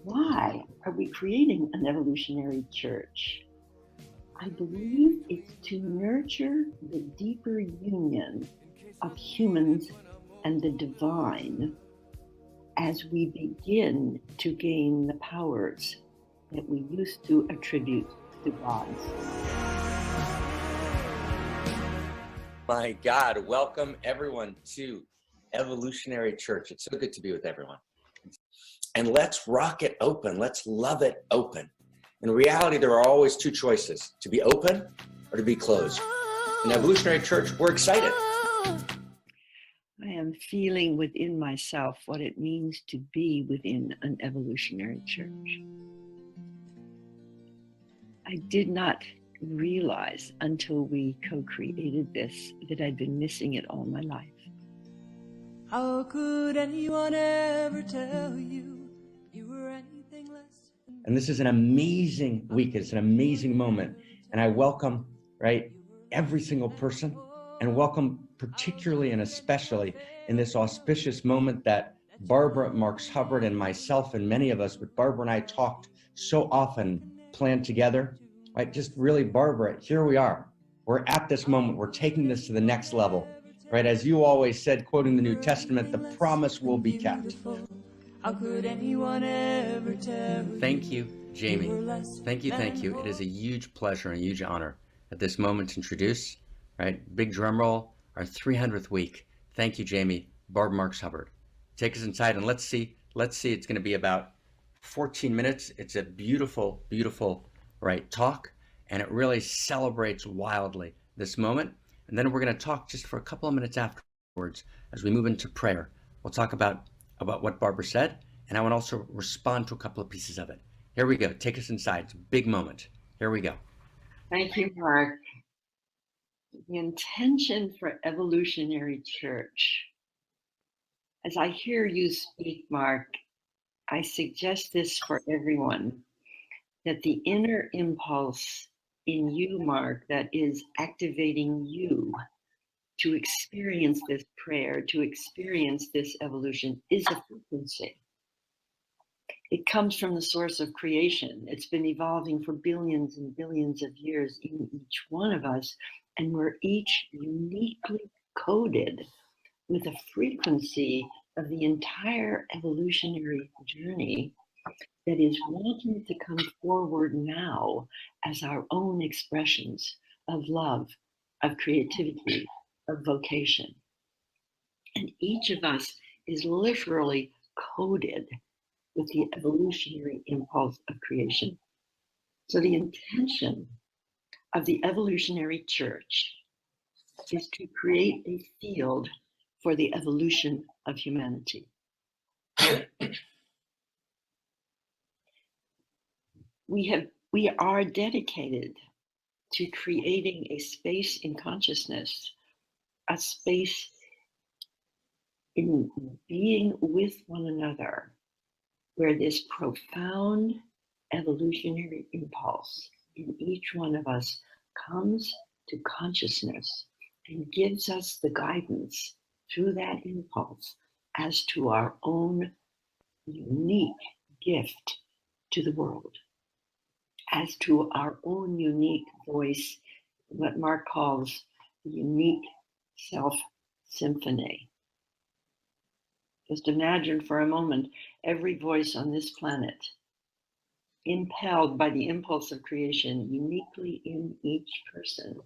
Why are we creating an evolutionary church? I believe it's to nurture the deeper union of humans and the divine as we begin to gain the powers that we used to attribute to gods. My God, welcome everyone to Evolutionary Church. It's so good to be with everyone. And let's rock it open. Let's love it open. In reality, there are always two choices, to be open or to be closed. In Evolutionary Church, we're excited. I am feeling within myself what it means to be within an evolutionary church. I did not realize until we co-created this that I'd been missing it all my life. How could anyone ever tell you you were anything less? And this is an amazing week. It's an amazing moment. And I welcome, right, every single person, and welcome particularly and especially in this auspicious moment that Barbara Marks Hubbard and myself and many of us, but Barbara and I talked so often, planned together, right? Just really, Barbara, here we are. We're at this moment. We're taking this to the next level, right? As you always said, quoting the New Testament, the promise will be kept. How could anyone ever tell you? Thank you, Jamie. You were less Thank you, thank than you. It is a huge pleasure and a huge honor at this moment to introduce, right, big drum roll, our 300th week. Thank you, Jamie. Barb Marks Hubbard. Take us inside and let's see. It's going to be about 14 minutes. It's a beautiful, beautiful, right, talk, and it really celebrates wildly this moment. And then we're going to talk just for a couple of minutes afterwards as we move into prayer. We'll talk about what Barbara said, and I want to also respond to a couple of pieces of it. Here we go. Take us inside. It's a big moment. Here we go. Thank you, Mark. The intention for Evolutionary Church. As I hear you speak, Mark, I suggest this for everyone, that the inner impulse in you, Mark, that is activating you to experience this prayer, to experience this evolution, is a frequency. It comes from the source of creation. It's been evolving for billions and billions of years in each one of us, and we're each uniquely coded with a frequency of the entire evolutionary journey that is wanting to come forward now as our own expressions of love, of creativity, of vocation. And each of us is literally coded with the evolutionary impulse of creation. So the intention of the Evolutionary Church is to create a field for the evolution of humanity. We are dedicated to creating a space in consciousness, a space in being with one another, where this profound evolutionary impulse in each one of us comes to consciousness and gives us the guidance through that impulse as to our own unique gift to the world, as to our own unique voice, what Mark calls the unique self-symphony. Just imagine for a moment every voice on this planet impelled by the impulse of creation uniquely in each person,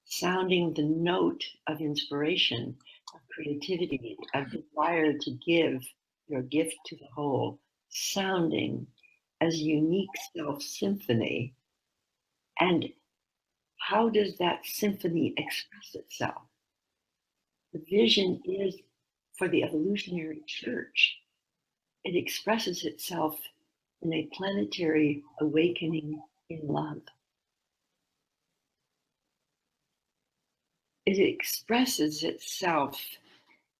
sounding the note of inspiration, of creativity, of desire to give your gift to the whole, sounding as unique self-symphony. And how does that symphony express itself? The vision is for the Evolutionary Church. It expresses itself in a planetary awakening in love. It expresses itself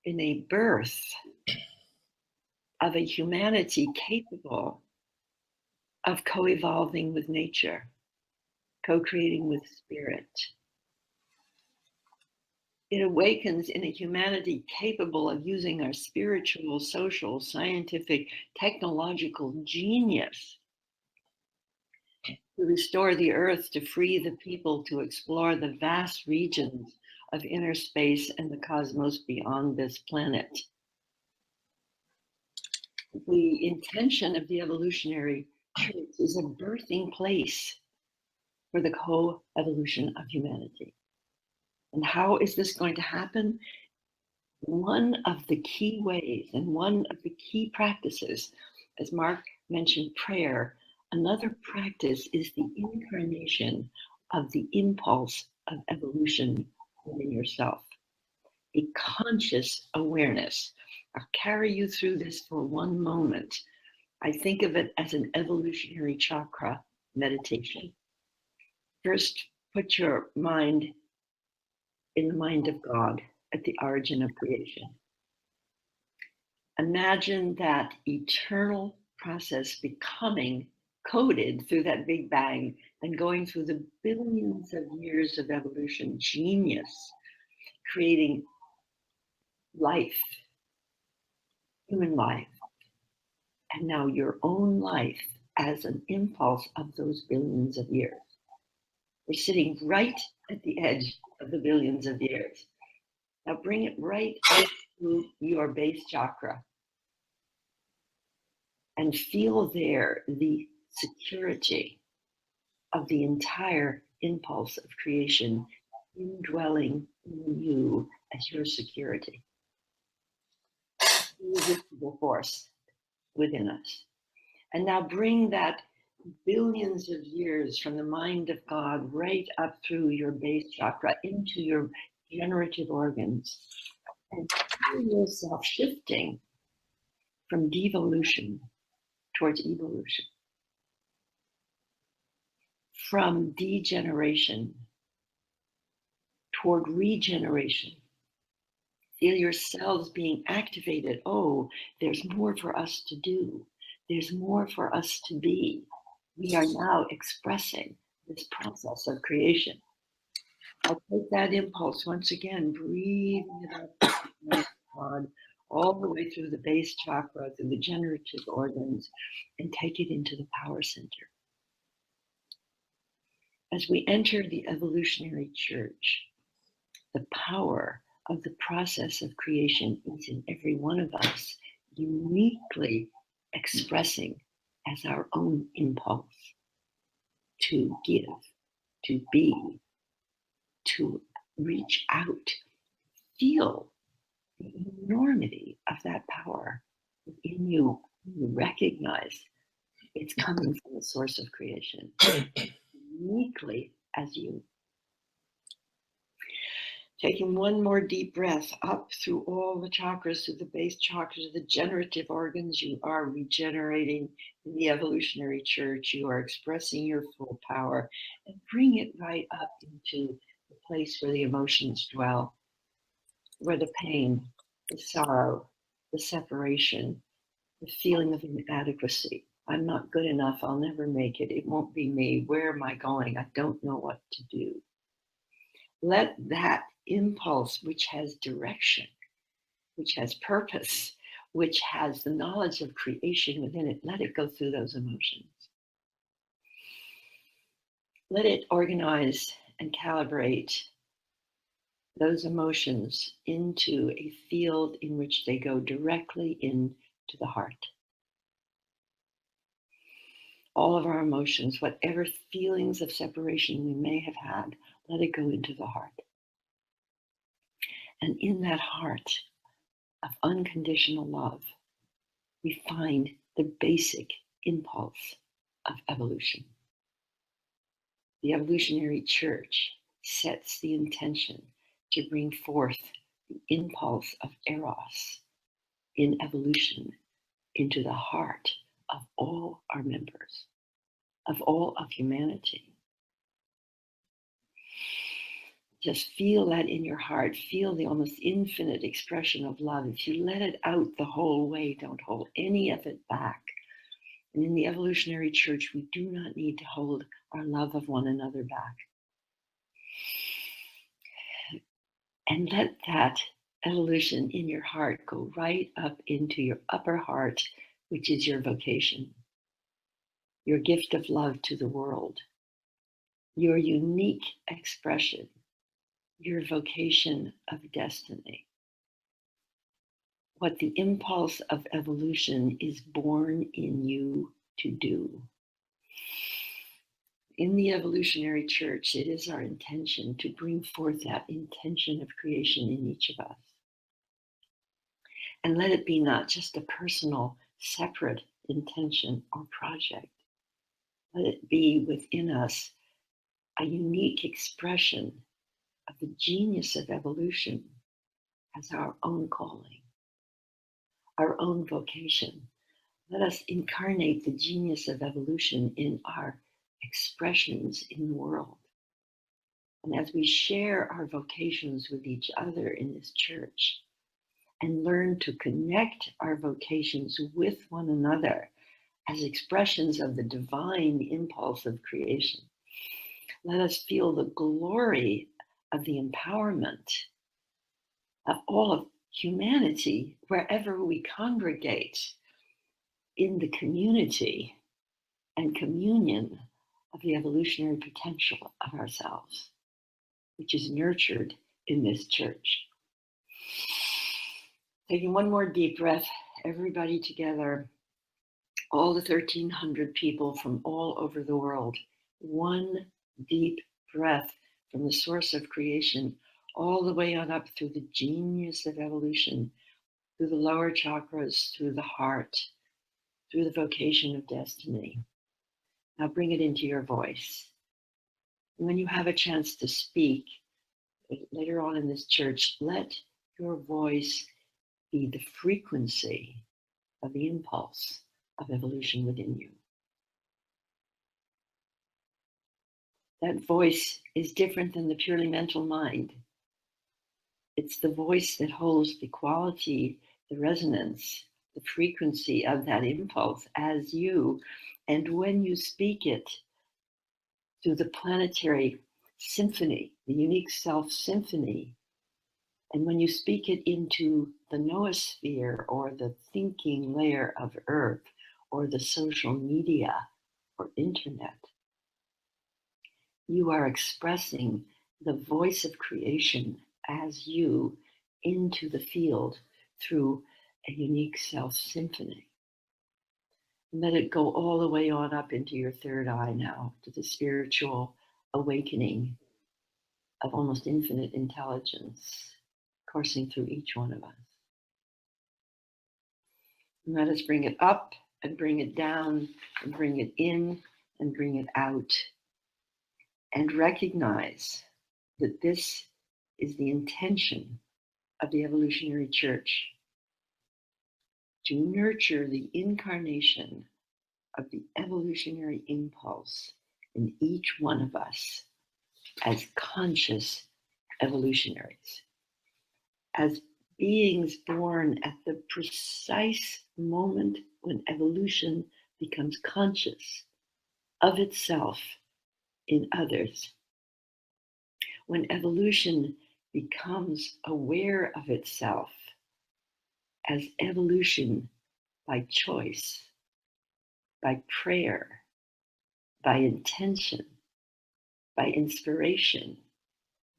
in a birth of a humanity capable of co-evolving with nature, co-creating with spirit. It awakens in a humanity capable of using our spiritual, social, scientific, technological genius to restore the earth, to free the people, to explore the vast regions of inner space and the cosmos beyond this planet. The intention of the Evolutionary Church is a birthing place for the co-evolution of humanity. And how is this going to happen? One of the key ways and one of the key practices, as Mark mentioned, prayer, another practice is the incarnation of the impulse of evolution within yourself. A conscious awareness. I'll carry you through this for one moment. I think of it as an evolutionary chakra meditation. First, put your mind in the mind of God at the origin of creation. Imagine that eternal process becoming coded through that Big Bang and going through the billions of years of evolution, genius, creating life, human life, and now your own life as an impulse of those billions of years. We're sitting right at the edge of the billions of years. Now bring it right up to your base chakra. and feel there the security of the entire impulse of creation indwelling in you as your security. Irresistible force within us. And now bring that billions of years from the mind of God right up through your base chakra into your generative organs, and feel yourself shifting from devolution towards evolution, from degeneration toward regeneration. Feel yourselves being activated. Oh, there's more for us to do. There's more for us to be. We are now expressing this process of creation. I'll take that impulse once again, breathing it up God, all the way through the base chakra, through the generative organs, and take it into the power center. As we enter the evolutionary church, the power of the process of creation is in every one of us, uniquely expressing as our own impulse to give, to be, to reach out, feel the enormity of that power within you. You recognize it's coming from the source of creation, uniquely as you. Taking one more deep breath up through all the chakras, through the base chakras, the generative organs, you are regenerating in the evolutionary church. You are expressing your full power, and bring it right up into the place where the emotions dwell, where the pain, the sorrow, the separation, the feeling of inadequacy. I'm not good enough. I'll never make it. It won't be me. Where am I going? I don't know what to do. Let that impulse, which has direction, which has purpose, which has the knowledge of creation within it, let it go through those emotions. Let it organize and calibrate those emotions into a field in which they go directly into the heart. All of our emotions, whatever feelings of separation we may have had, let it go into the heart. And in that heart of unconditional love, we find the basic impulse of evolution. The evolutionary church sets the intention to bring forth the impulse of Eros in evolution into the heart of all our members, of all of humanity. Just feel that in your heart. Feel the almost infinite expression of love. If you let it out the whole way, don't hold any of it back. And in the evolutionary church, we do not need to hold our love of one another back. And let that evolution in your heart go right up into your upper heart, which is your vocation, your gift of love to the world, your unique expression, your vocation of destiny. What the impulse of evolution is born in you to do. In the evolutionary church, it is our intention to bring forth that intention of creation in each of us. And let it be not just a personal, separate intention or project. Let it be within us a unique expression of the genius of evolution as our own calling, our own vocation. Let us incarnate the genius of evolution in our expressions in the world. And as we share our vocations with each other in this church and learn to connect our vocations with one another as expressions of the divine impulse of creation, let us feel the glory of the empowerment of all of humanity wherever we congregate in the community and communion of the evolutionary potential of ourselves, which is nurtured in this church. Taking one more deep breath, everybody together. all the 1,300 people from all over the world. One deep breath from the source of creation, all the way on up through the genius of evolution, through the lower chakras, through the heart, through the vocation of destiny. Now bring it into your voice. And when you have a chance to speak later on in this church, let your voice be the frequency of the impulse of evolution within you. That voice is different than the purely mental mind. It's the voice that holds the quality, the resonance, the frequency of that impulse as you. And when you speak it through the planetary symphony, the unique self symphony, and when you speak it into the noosphere or the thinking layer of Earth or the social media or internet, you are expressing the voice of creation as you into the field through a unique self symphony. And let it go all the way on up into your third eye now, to the spiritual awakening of almost infinite intelligence coursing through each one of us. And let us bring it up and bring it down and bring it in and bring it out. And recognize that this is the intention of the evolutionary church, to nurture the incarnation of the evolutionary impulse in each one of us as conscious evolutionaries, as beings born at the precise moment when evolution becomes conscious of itself in others, when evolution becomes aware of itself as evolution by choice, by prayer, by intention, by inspiration,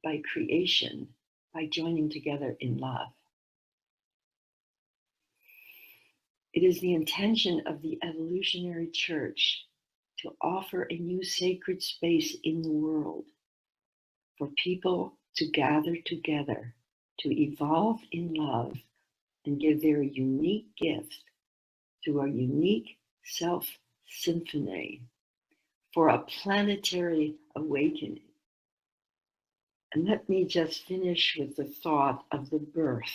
by creation, by joining together in love. It is the intention of the evolutionary church to offer a new sacred space in the world for people to gather together, to evolve in love and give their unique gift to a unique self-symphony for a planetary awakening. And let me just finish with the thought of the birth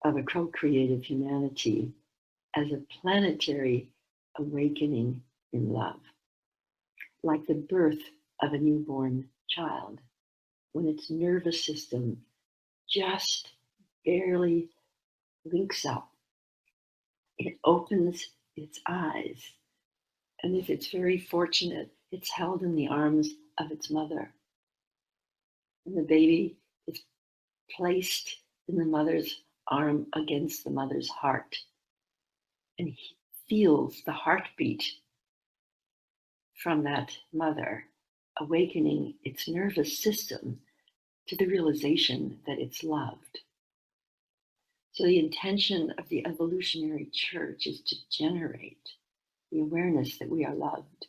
of a co-creative humanity as a planetary awakening in love, like the birth of a newborn child, when its nervous system just barely links up. It opens its eyes, and if it's very fortunate, it's held in the arms of its mother. And the baby is placed in the mother's arm against the mother's heart, and he feels the heartbeat from that mother, awakening its nervous system to the realization that it's loved. So the intention of the evolutionary church is to generate the awareness that we are loved.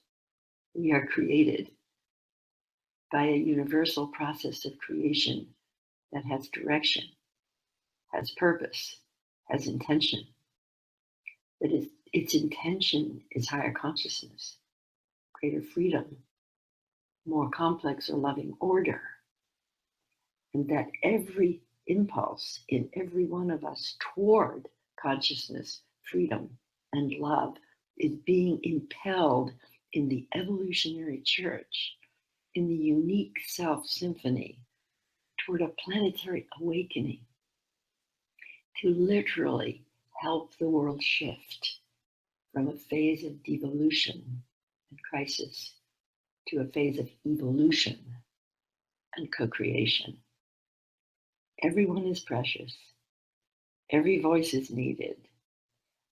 We are created by a universal process of creation that has direction, has purpose, has intention. That is, its intention is higher consciousness, greater freedom, more complex or loving order. And that every impulse in every one of us toward consciousness, freedom, and love is being impelled in the evolutionary church, in the unique self symphony, toward a planetary awakening to literally help the world shift from a phase of devolution and crisis to a phase of evolution and co-creation. Everyone is precious. Every voice is needed.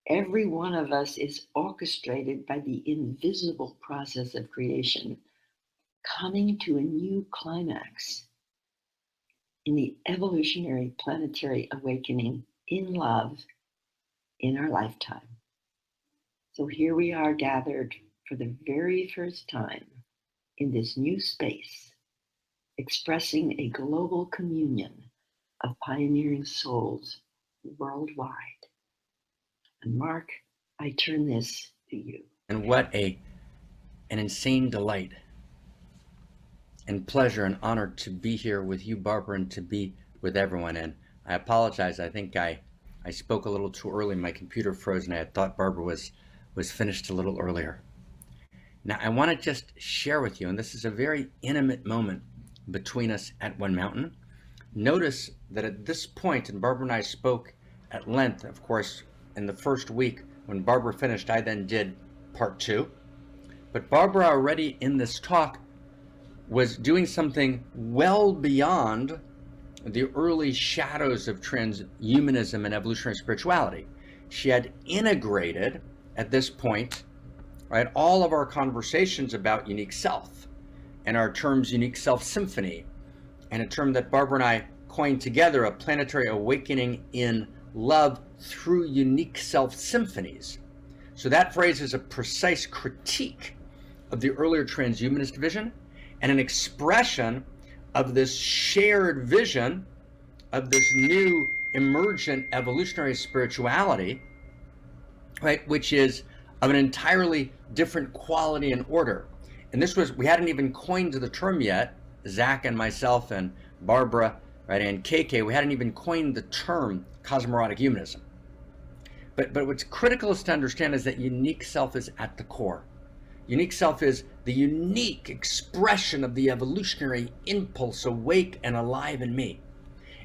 Every one of us is orchestrated by the invisible process of creation, coming to a new climax in the evolutionary planetary awakening in love in our lifetime. So here we are gathered for the very first time in this new space, expressing a global communion of pioneering souls worldwide. And Marc, I turn this to you. And what an insane delight and pleasure and honor to be here with you, Barbara, and to be with everyone. And I apologize. I think I spoke a little too early. My computer froze, and I had thought Barbara was finished a little earlier. Now, I want to just share with you, and this is a very intimate moment between us at One Mountain. Notice that at this point, and Barbara and I spoke at length, of course, in the first week. When Barbara finished, I then did part 2. But Barbara already in this talk was doing something well beyond the early shadows of transhumanism and evolutionary spirituality. She had integrated at this point, right, all of our conversations about unique self and our terms unique self symphony, and a term that Barbara and I coined together, a planetary awakening in love through unique self symphonies. So that phrase is a precise critique of the earlier transhumanist vision and an expression of this shared vision of this new emergent evolutionary spirituality, right, which is of an entirely different quality and order. And this was, we hadn't even coined the term yet, Zach and myself and Barbara, right, and KK, we hadn't even coined the term cosmorotic humanism. But what's critical is to understand is that unique self is at the core. Unique self is the unique expression of the evolutionary impulse awake and alive in me.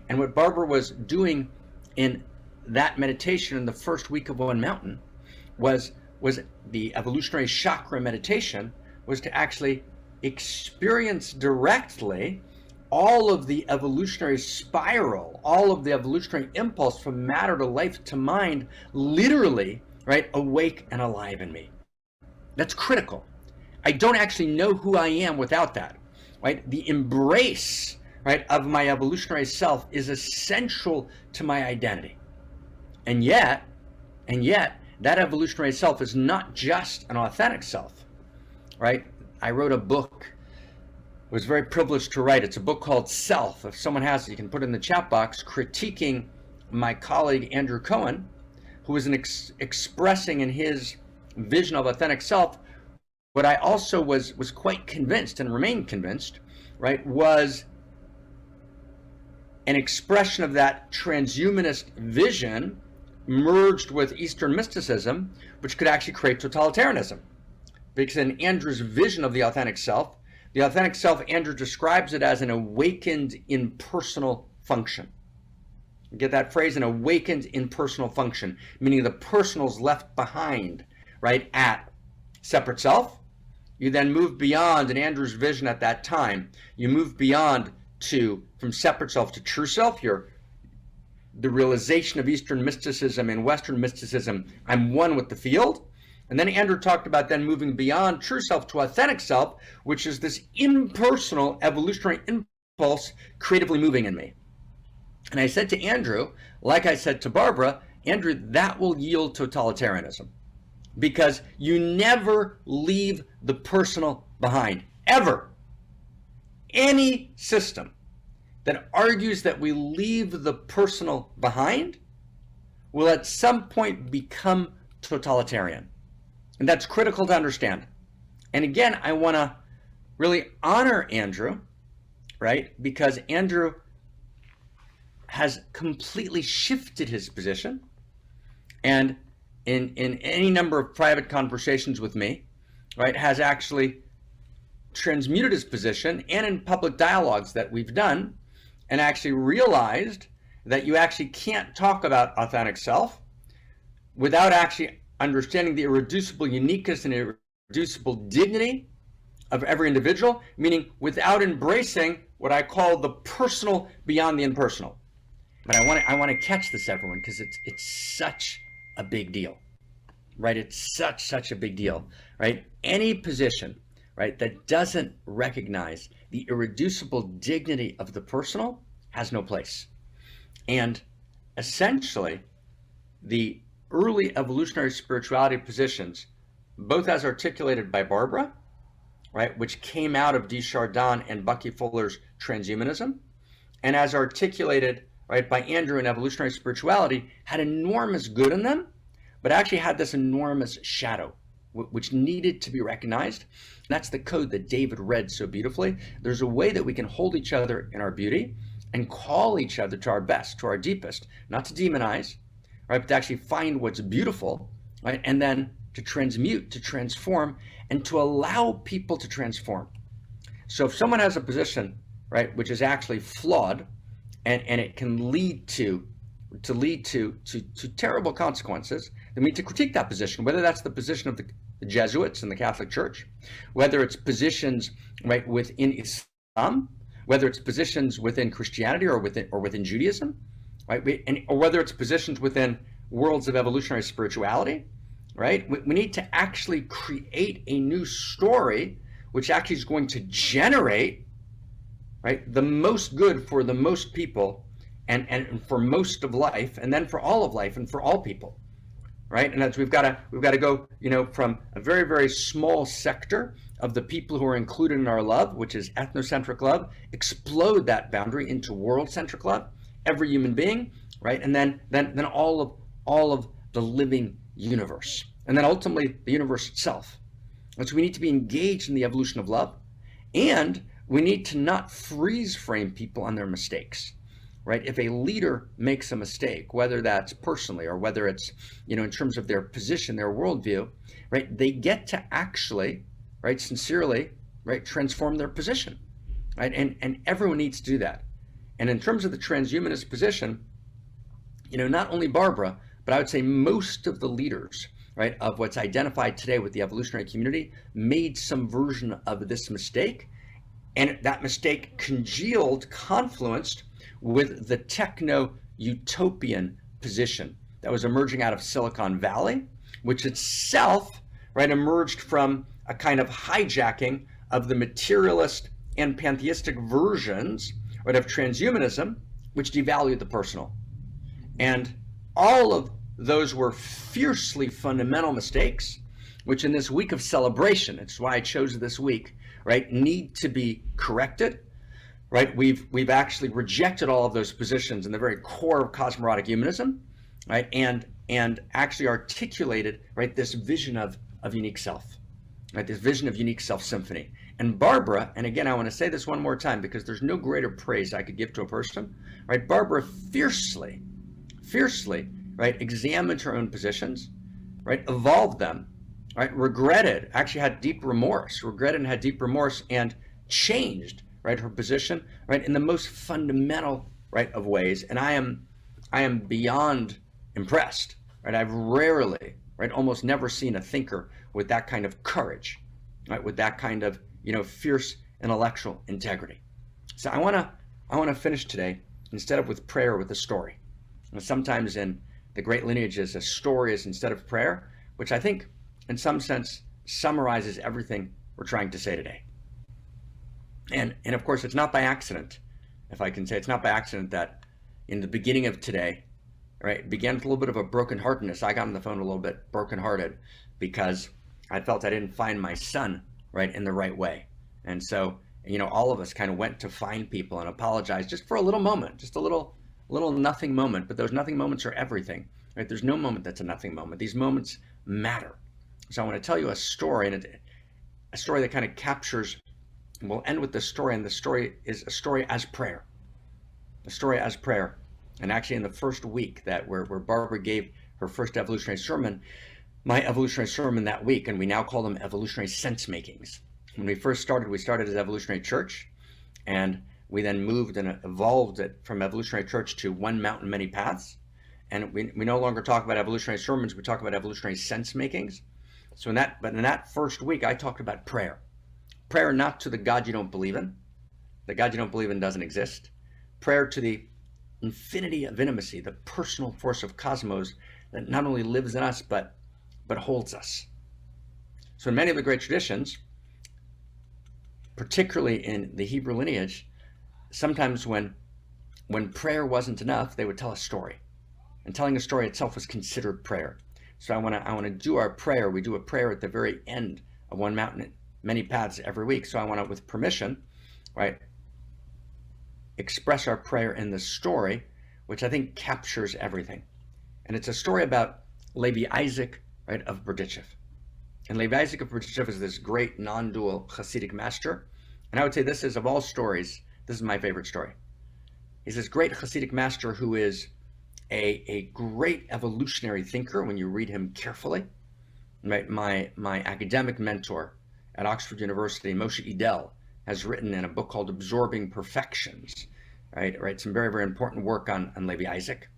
And what Barbara was doing in that meditation in the first week of One Mountain was the evolutionary chakra meditation, was to actually experience directly all of the evolutionary spiral, all of the evolutionary impulse from matter to life to mind, literally, right, awake and alive in me. That's critical. I don't actually know who I am without that, right? The embrace, right, of my evolutionary self is essential to my identity. And yet, that evolutionary self is not just an authentic self, right? I wrote a book. I was very privileged to write. It's a book called Self. If someone has it, you can put it in the chat box, critiquing my colleague Andrew Cohen, who was expressing in his vision of authentic self what I also was quite convinced and remain convinced, right, was an expression of that transhumanist vision merged with Eastern mysticism, which could actually create totalitarianism. Because in Andrew's vision of the authentic self, Andrew describes it as an awakened impersonal function. You get that phrase, an awakened impersonal function, meaning the personal's left behind, right, at separate self. You then move beyond, in Andrew's vision at that time, you move beyond from separate self to true self. The realization of Eastern mysticism and Western mysticism, I'm one with the field. And then Andrew talked about then moving beyond true self to authentic self, which is this impersonal evolutionary impulse creatively moving in me. And I said to Andrew, like I said to Barbara, Andrew, that will yield totalitarianism, because you never leave the personal behind, ever. Any system that argues that we leave the personal behind will at some point become totalitarian. And that's critical to understand. And again, I want to really honor Andrew, right? Because Andrew has completely shifted his position. And in any number of private conversations with me, right, has actually transmuted his position, and in public dialogues that we've done, and actually realized that you actually can't talk about authentic self without actually understanding the irreducible uniqueness and irreducible dignity of every individual, meaning without embracing what I call the personal beyond the impersonal. But I want to catch this, everyone, because it's such a big deal, right? It's such a big deal, right? Any position, right, that doesn't recognize the irreducible dignity of the personal has no place. And essentially, the early evolutionary spirituality positions, both as articulated by Barbara, right, which came out of Desjardins and Bucky Fuller's transhumanism, and as articulated, right, by Andrew in evolutionary spirituality, had enormous good in them, but actually had this enormous shadow, which needed to be recognized. That's the code that David read so beautifully. There's a way that we can hold each other in our beauty and call each other to our best, to our deepest, not to demonize, right, but to actually find what's beautiful, right, and then to transmute, to transform, and to allow people to transform. So if someone has a position, right, which is actually flawed, and it can lead to terrible consequences, then we need to critique that position, whether that's the position of the Jesuits in the Catholic Church, whether it's positions, right, within Islam, whether it's positions within Christianity or within Judaism, right, or whether it's positions within worlds of evolutionary spirituality, right? We need to actually create a new story which actually is going to generate, right, the most good for the most people and for most of life, and then for all of life and for all people, right? And as we've got to go, from a very, very small sector of the people who are included in our love, which is ethnocentric love, explode that boundary into world-centric love, every human being, right? And then all of the living universe, and then ultimately the universe itself. And so we need to be engaged in the evolution of love, and we need to not freeze frame people on their mistakes, right? If a leader makes a mistake, whether that's personally or whether it's, in terms of their position, their worldview, right, they get to actually, right, sincerely, right, transform their position, right? And everyone needs to do that. And in terms of the transhumanist position, not only Barbara, but I would say most of the leaders, right, of what's identified today with the evolutionary community made some version of this mistake, and that mistake confluenced with the techno-utopian position that was emerging out of Silicon Valley, which itself, right, emerged from a kind of hijacking of the materialist and pantheistic versions, right, of transhumanism, which devalued the personal. And all of those were fiercely fundamental mistakes, which in this week of celebration, it's why I chose this week, right, need to be corrected, right? We've actually rejected all of those positions in the very core of cosmorotic humanism, right? And actually articulated, right, this vision of unique self, right? This vision of unique self symphony. And Barbara, and again, I want to say this one more time because there's no greater praise I could give to a person, right? Barbara fiercely, right, examined her own positions, right, evolved them, right, regretted, actually had deep remorse, and changed, right, her position, right, in the most fundamental, right, of ways. And I am beyond impressed, right? I've rarely, right, almost never seen a thinker with that kind of courage, right, with that kind of, fierce intellectual integrity. So I want to finish today, instead of with prayer, with a story. And sometimes in the great lineages, a story is instead of prayer, which I think in some sense summarizes everything we're trying to say today. And of course, it's not by accident, if I can say, it's not by accident that in the beginning of today, right, it began with a little bit of a brokenheartedness. I got on the phone a little bit brokenhearted because I felt I didn't find my son, right, in the right way. And so, all of us kind of went to find people and apologize just for a little moment, just a little nothing moment. But those nothing moments are everything, right? There's no moment that's a nothing moment. These moments matter. So I want to tell you a story, and a story that kind of captures, and we'll end with this story, and the story is a story as prayer. A story as prayer. And actually in the first week that where Barbara gave her first evolutionary sermon, my evolutionary sermon that week, and we now call them evolutionary sense makings. When we first started, we started as Evolutionary Church, and we then moved and evolved it from Evolutionary Church to One Mountain, Many Paths. And we no longer talk about evolutionary sermons, we talk about evolutionary sense makings. So in that first week, I talked about prayer. Prayer not to the God you don't believe in. The God you don't believe in doesn't exist. Prayer to the infinity of intimacy, the personal force of cosmos that not only lives in us, but holds us. So in many of the great traditions, particularly in the Hebrew lineage, sometimes when prayer wasn't enough, they would tell a story. and telling a story itself was considered prayer. So I want to do our prayer. We do a prayer at the very end of One Mountain, Many Paths every week. So I want to, with permission, right, express our prayer in the story, which I think captures everything. And it's a story about Levi Isaac, right, of Berdichev. And Levi Isaac of Berdichev is this great non-dual Hasidic master. And I would say this is, of all stories, this is my favorite story. He's this great Hasidic master who is a great evolutionary thinker when you read him carefully. Right? My academic mentor at Oxford University, Moshe Idel, has written in a book called Absorbing Perfections, right? Some very, very important work on Levi Isaac.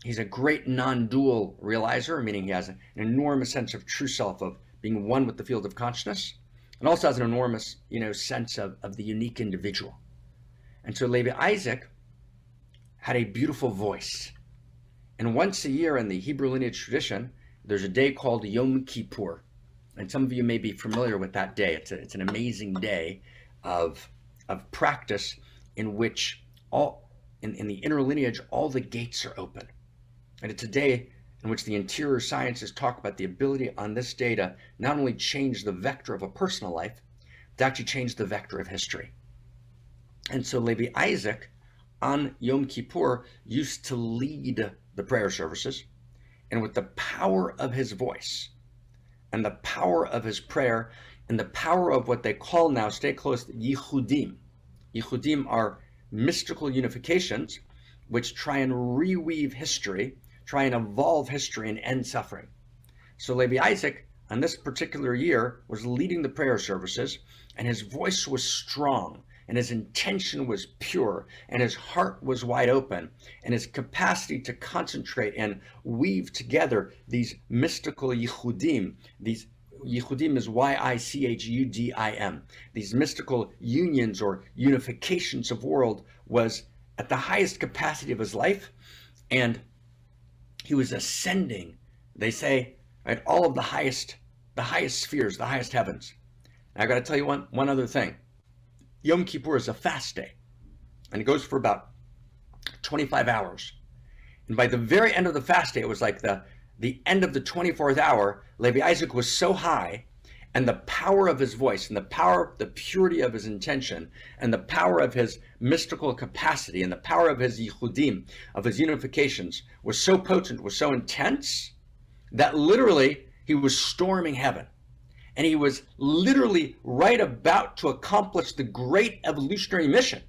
He's a great non-dual realizer, meaning he has an enormous sense of true self, of being one with the field of consciousness, and also has an enormous, sense of the unique individual. And so Levi Isaac had a beautiful voice. And once a year in the Hebrew lineage tradition, there's a day called Yom Kippur. And some of you may be familiar with that day. It's an amazing day of practice in which in the inner lineage, all the gates are open. And it's a day in which the interior sciences talk about the ability on this day to not only change the vector of a personal life, but to actually change the vector of history. And so Levi Isaac on Yom Kippur used to lead the prayer services, and with the power of his voice and the power of his prayer and the power of what they call now, stay close, Yichudim. Yichudim are mystical unifications which try and reweave history, try and evolve history and end suffering. So Levi Isaac on this particular year was leading the prayer services, and his voice was strong, and his intention was pure, and his heart was wide open, and his capacity to concentrate and weave together these mystical yichudim. These yichudim is Y-I-C-H-U-D-I-M. These mystical unions or unifications of world was at the highest capacity of his life, and he was ascending, they say, right, all of the highest spheres, the highest heavens. Now I got to tell you one other thing. Yom Kippur is a fast day, and it goes for about 25 hours. And by the very end of the fast day, it was like the end of the 24th hour, Levi Isaac was so high, and the power of his voice, and the purity of his intention, and the power of his mystical capacity, and the power of his yichudim, of his unifications, was so potent, was so intense, that literally he was storming heaven. And he was literally right about to accomplish the great evolutionary mission,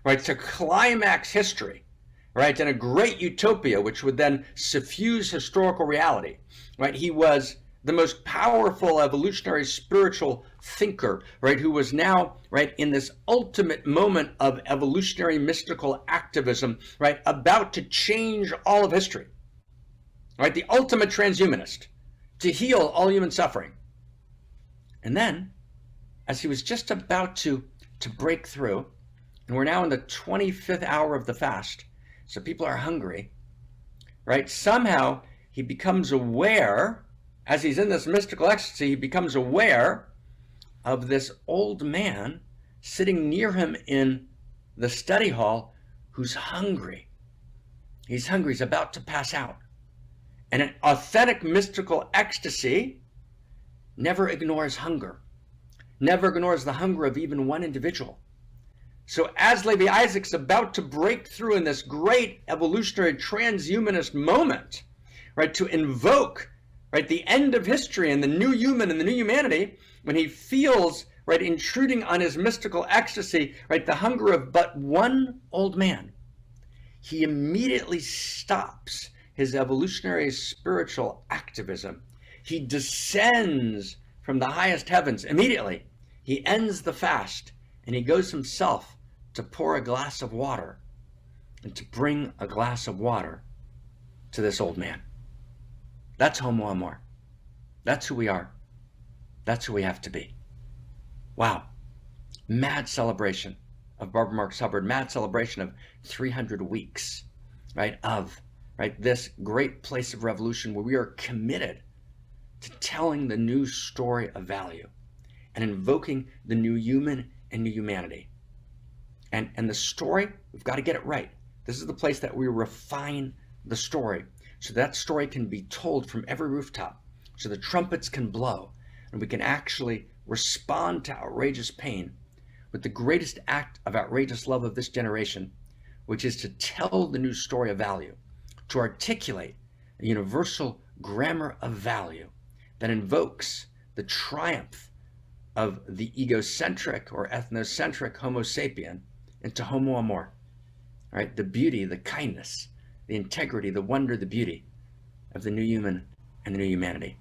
right? To climax history, right? In a great utopia, which would then suffuse historical reality, right? He was the most powerful evolutionary spiritual thinker, right? Who was now, right, in this ultimate moment of evolutionary mystical activism, right? About to change all of history, right? The ultimate transhumanist, to heal all human suffering. And then, as he was just about to break through, and we're now in the 25th hour of the fast, so people are hungry, right? Somehow he becomes aware, as he's in this mystical ecstasy, he becomes aware of this old man sitting near him in the study hall who's hungry. He's hungry, he's about to pass out. And an authentic mystical ecstasy never ignores hunger, never ignores the hunger of even one individual. So as Levi Isaac's about to break through in this great evolutionary transhumanist moment, right, to invoke, right, the end of history and the new human and the new humanity, when he feels, right, intruding on his mystical ecstasy, right, the hunger of but one old man, he immediately stops his evolutionary spiritual activism. He descends from the highest heavens immediately. He ends the fast, and he goes himself to pour a glass of water and to bring a glass of water to this old man. That's Homo Amor. That's who we are. That's who we have to be. Wow. Mad celebration of Barbara Marx Hubbard, mad celebration of 300 weeks, right, of, right, this great place of revolution where we are committed to telling the new story of value and invoking the new human and new humanity. And the story, we've got to get it right. This is the place that we refine the story so that story can be told from every rooftop, so the trumpets can blow and we can actually respond to outrageous pain with the greatest act of outrageous love of this generation, which is to tell the new story of value, to articulate a universal grammar of value that invokes the triumph of the egocentric or ethnocentric Homo sapien into Homo Amor, right? The beauty, the kindness, the integrity, the wonder, the beauty of the new human and the new humanity.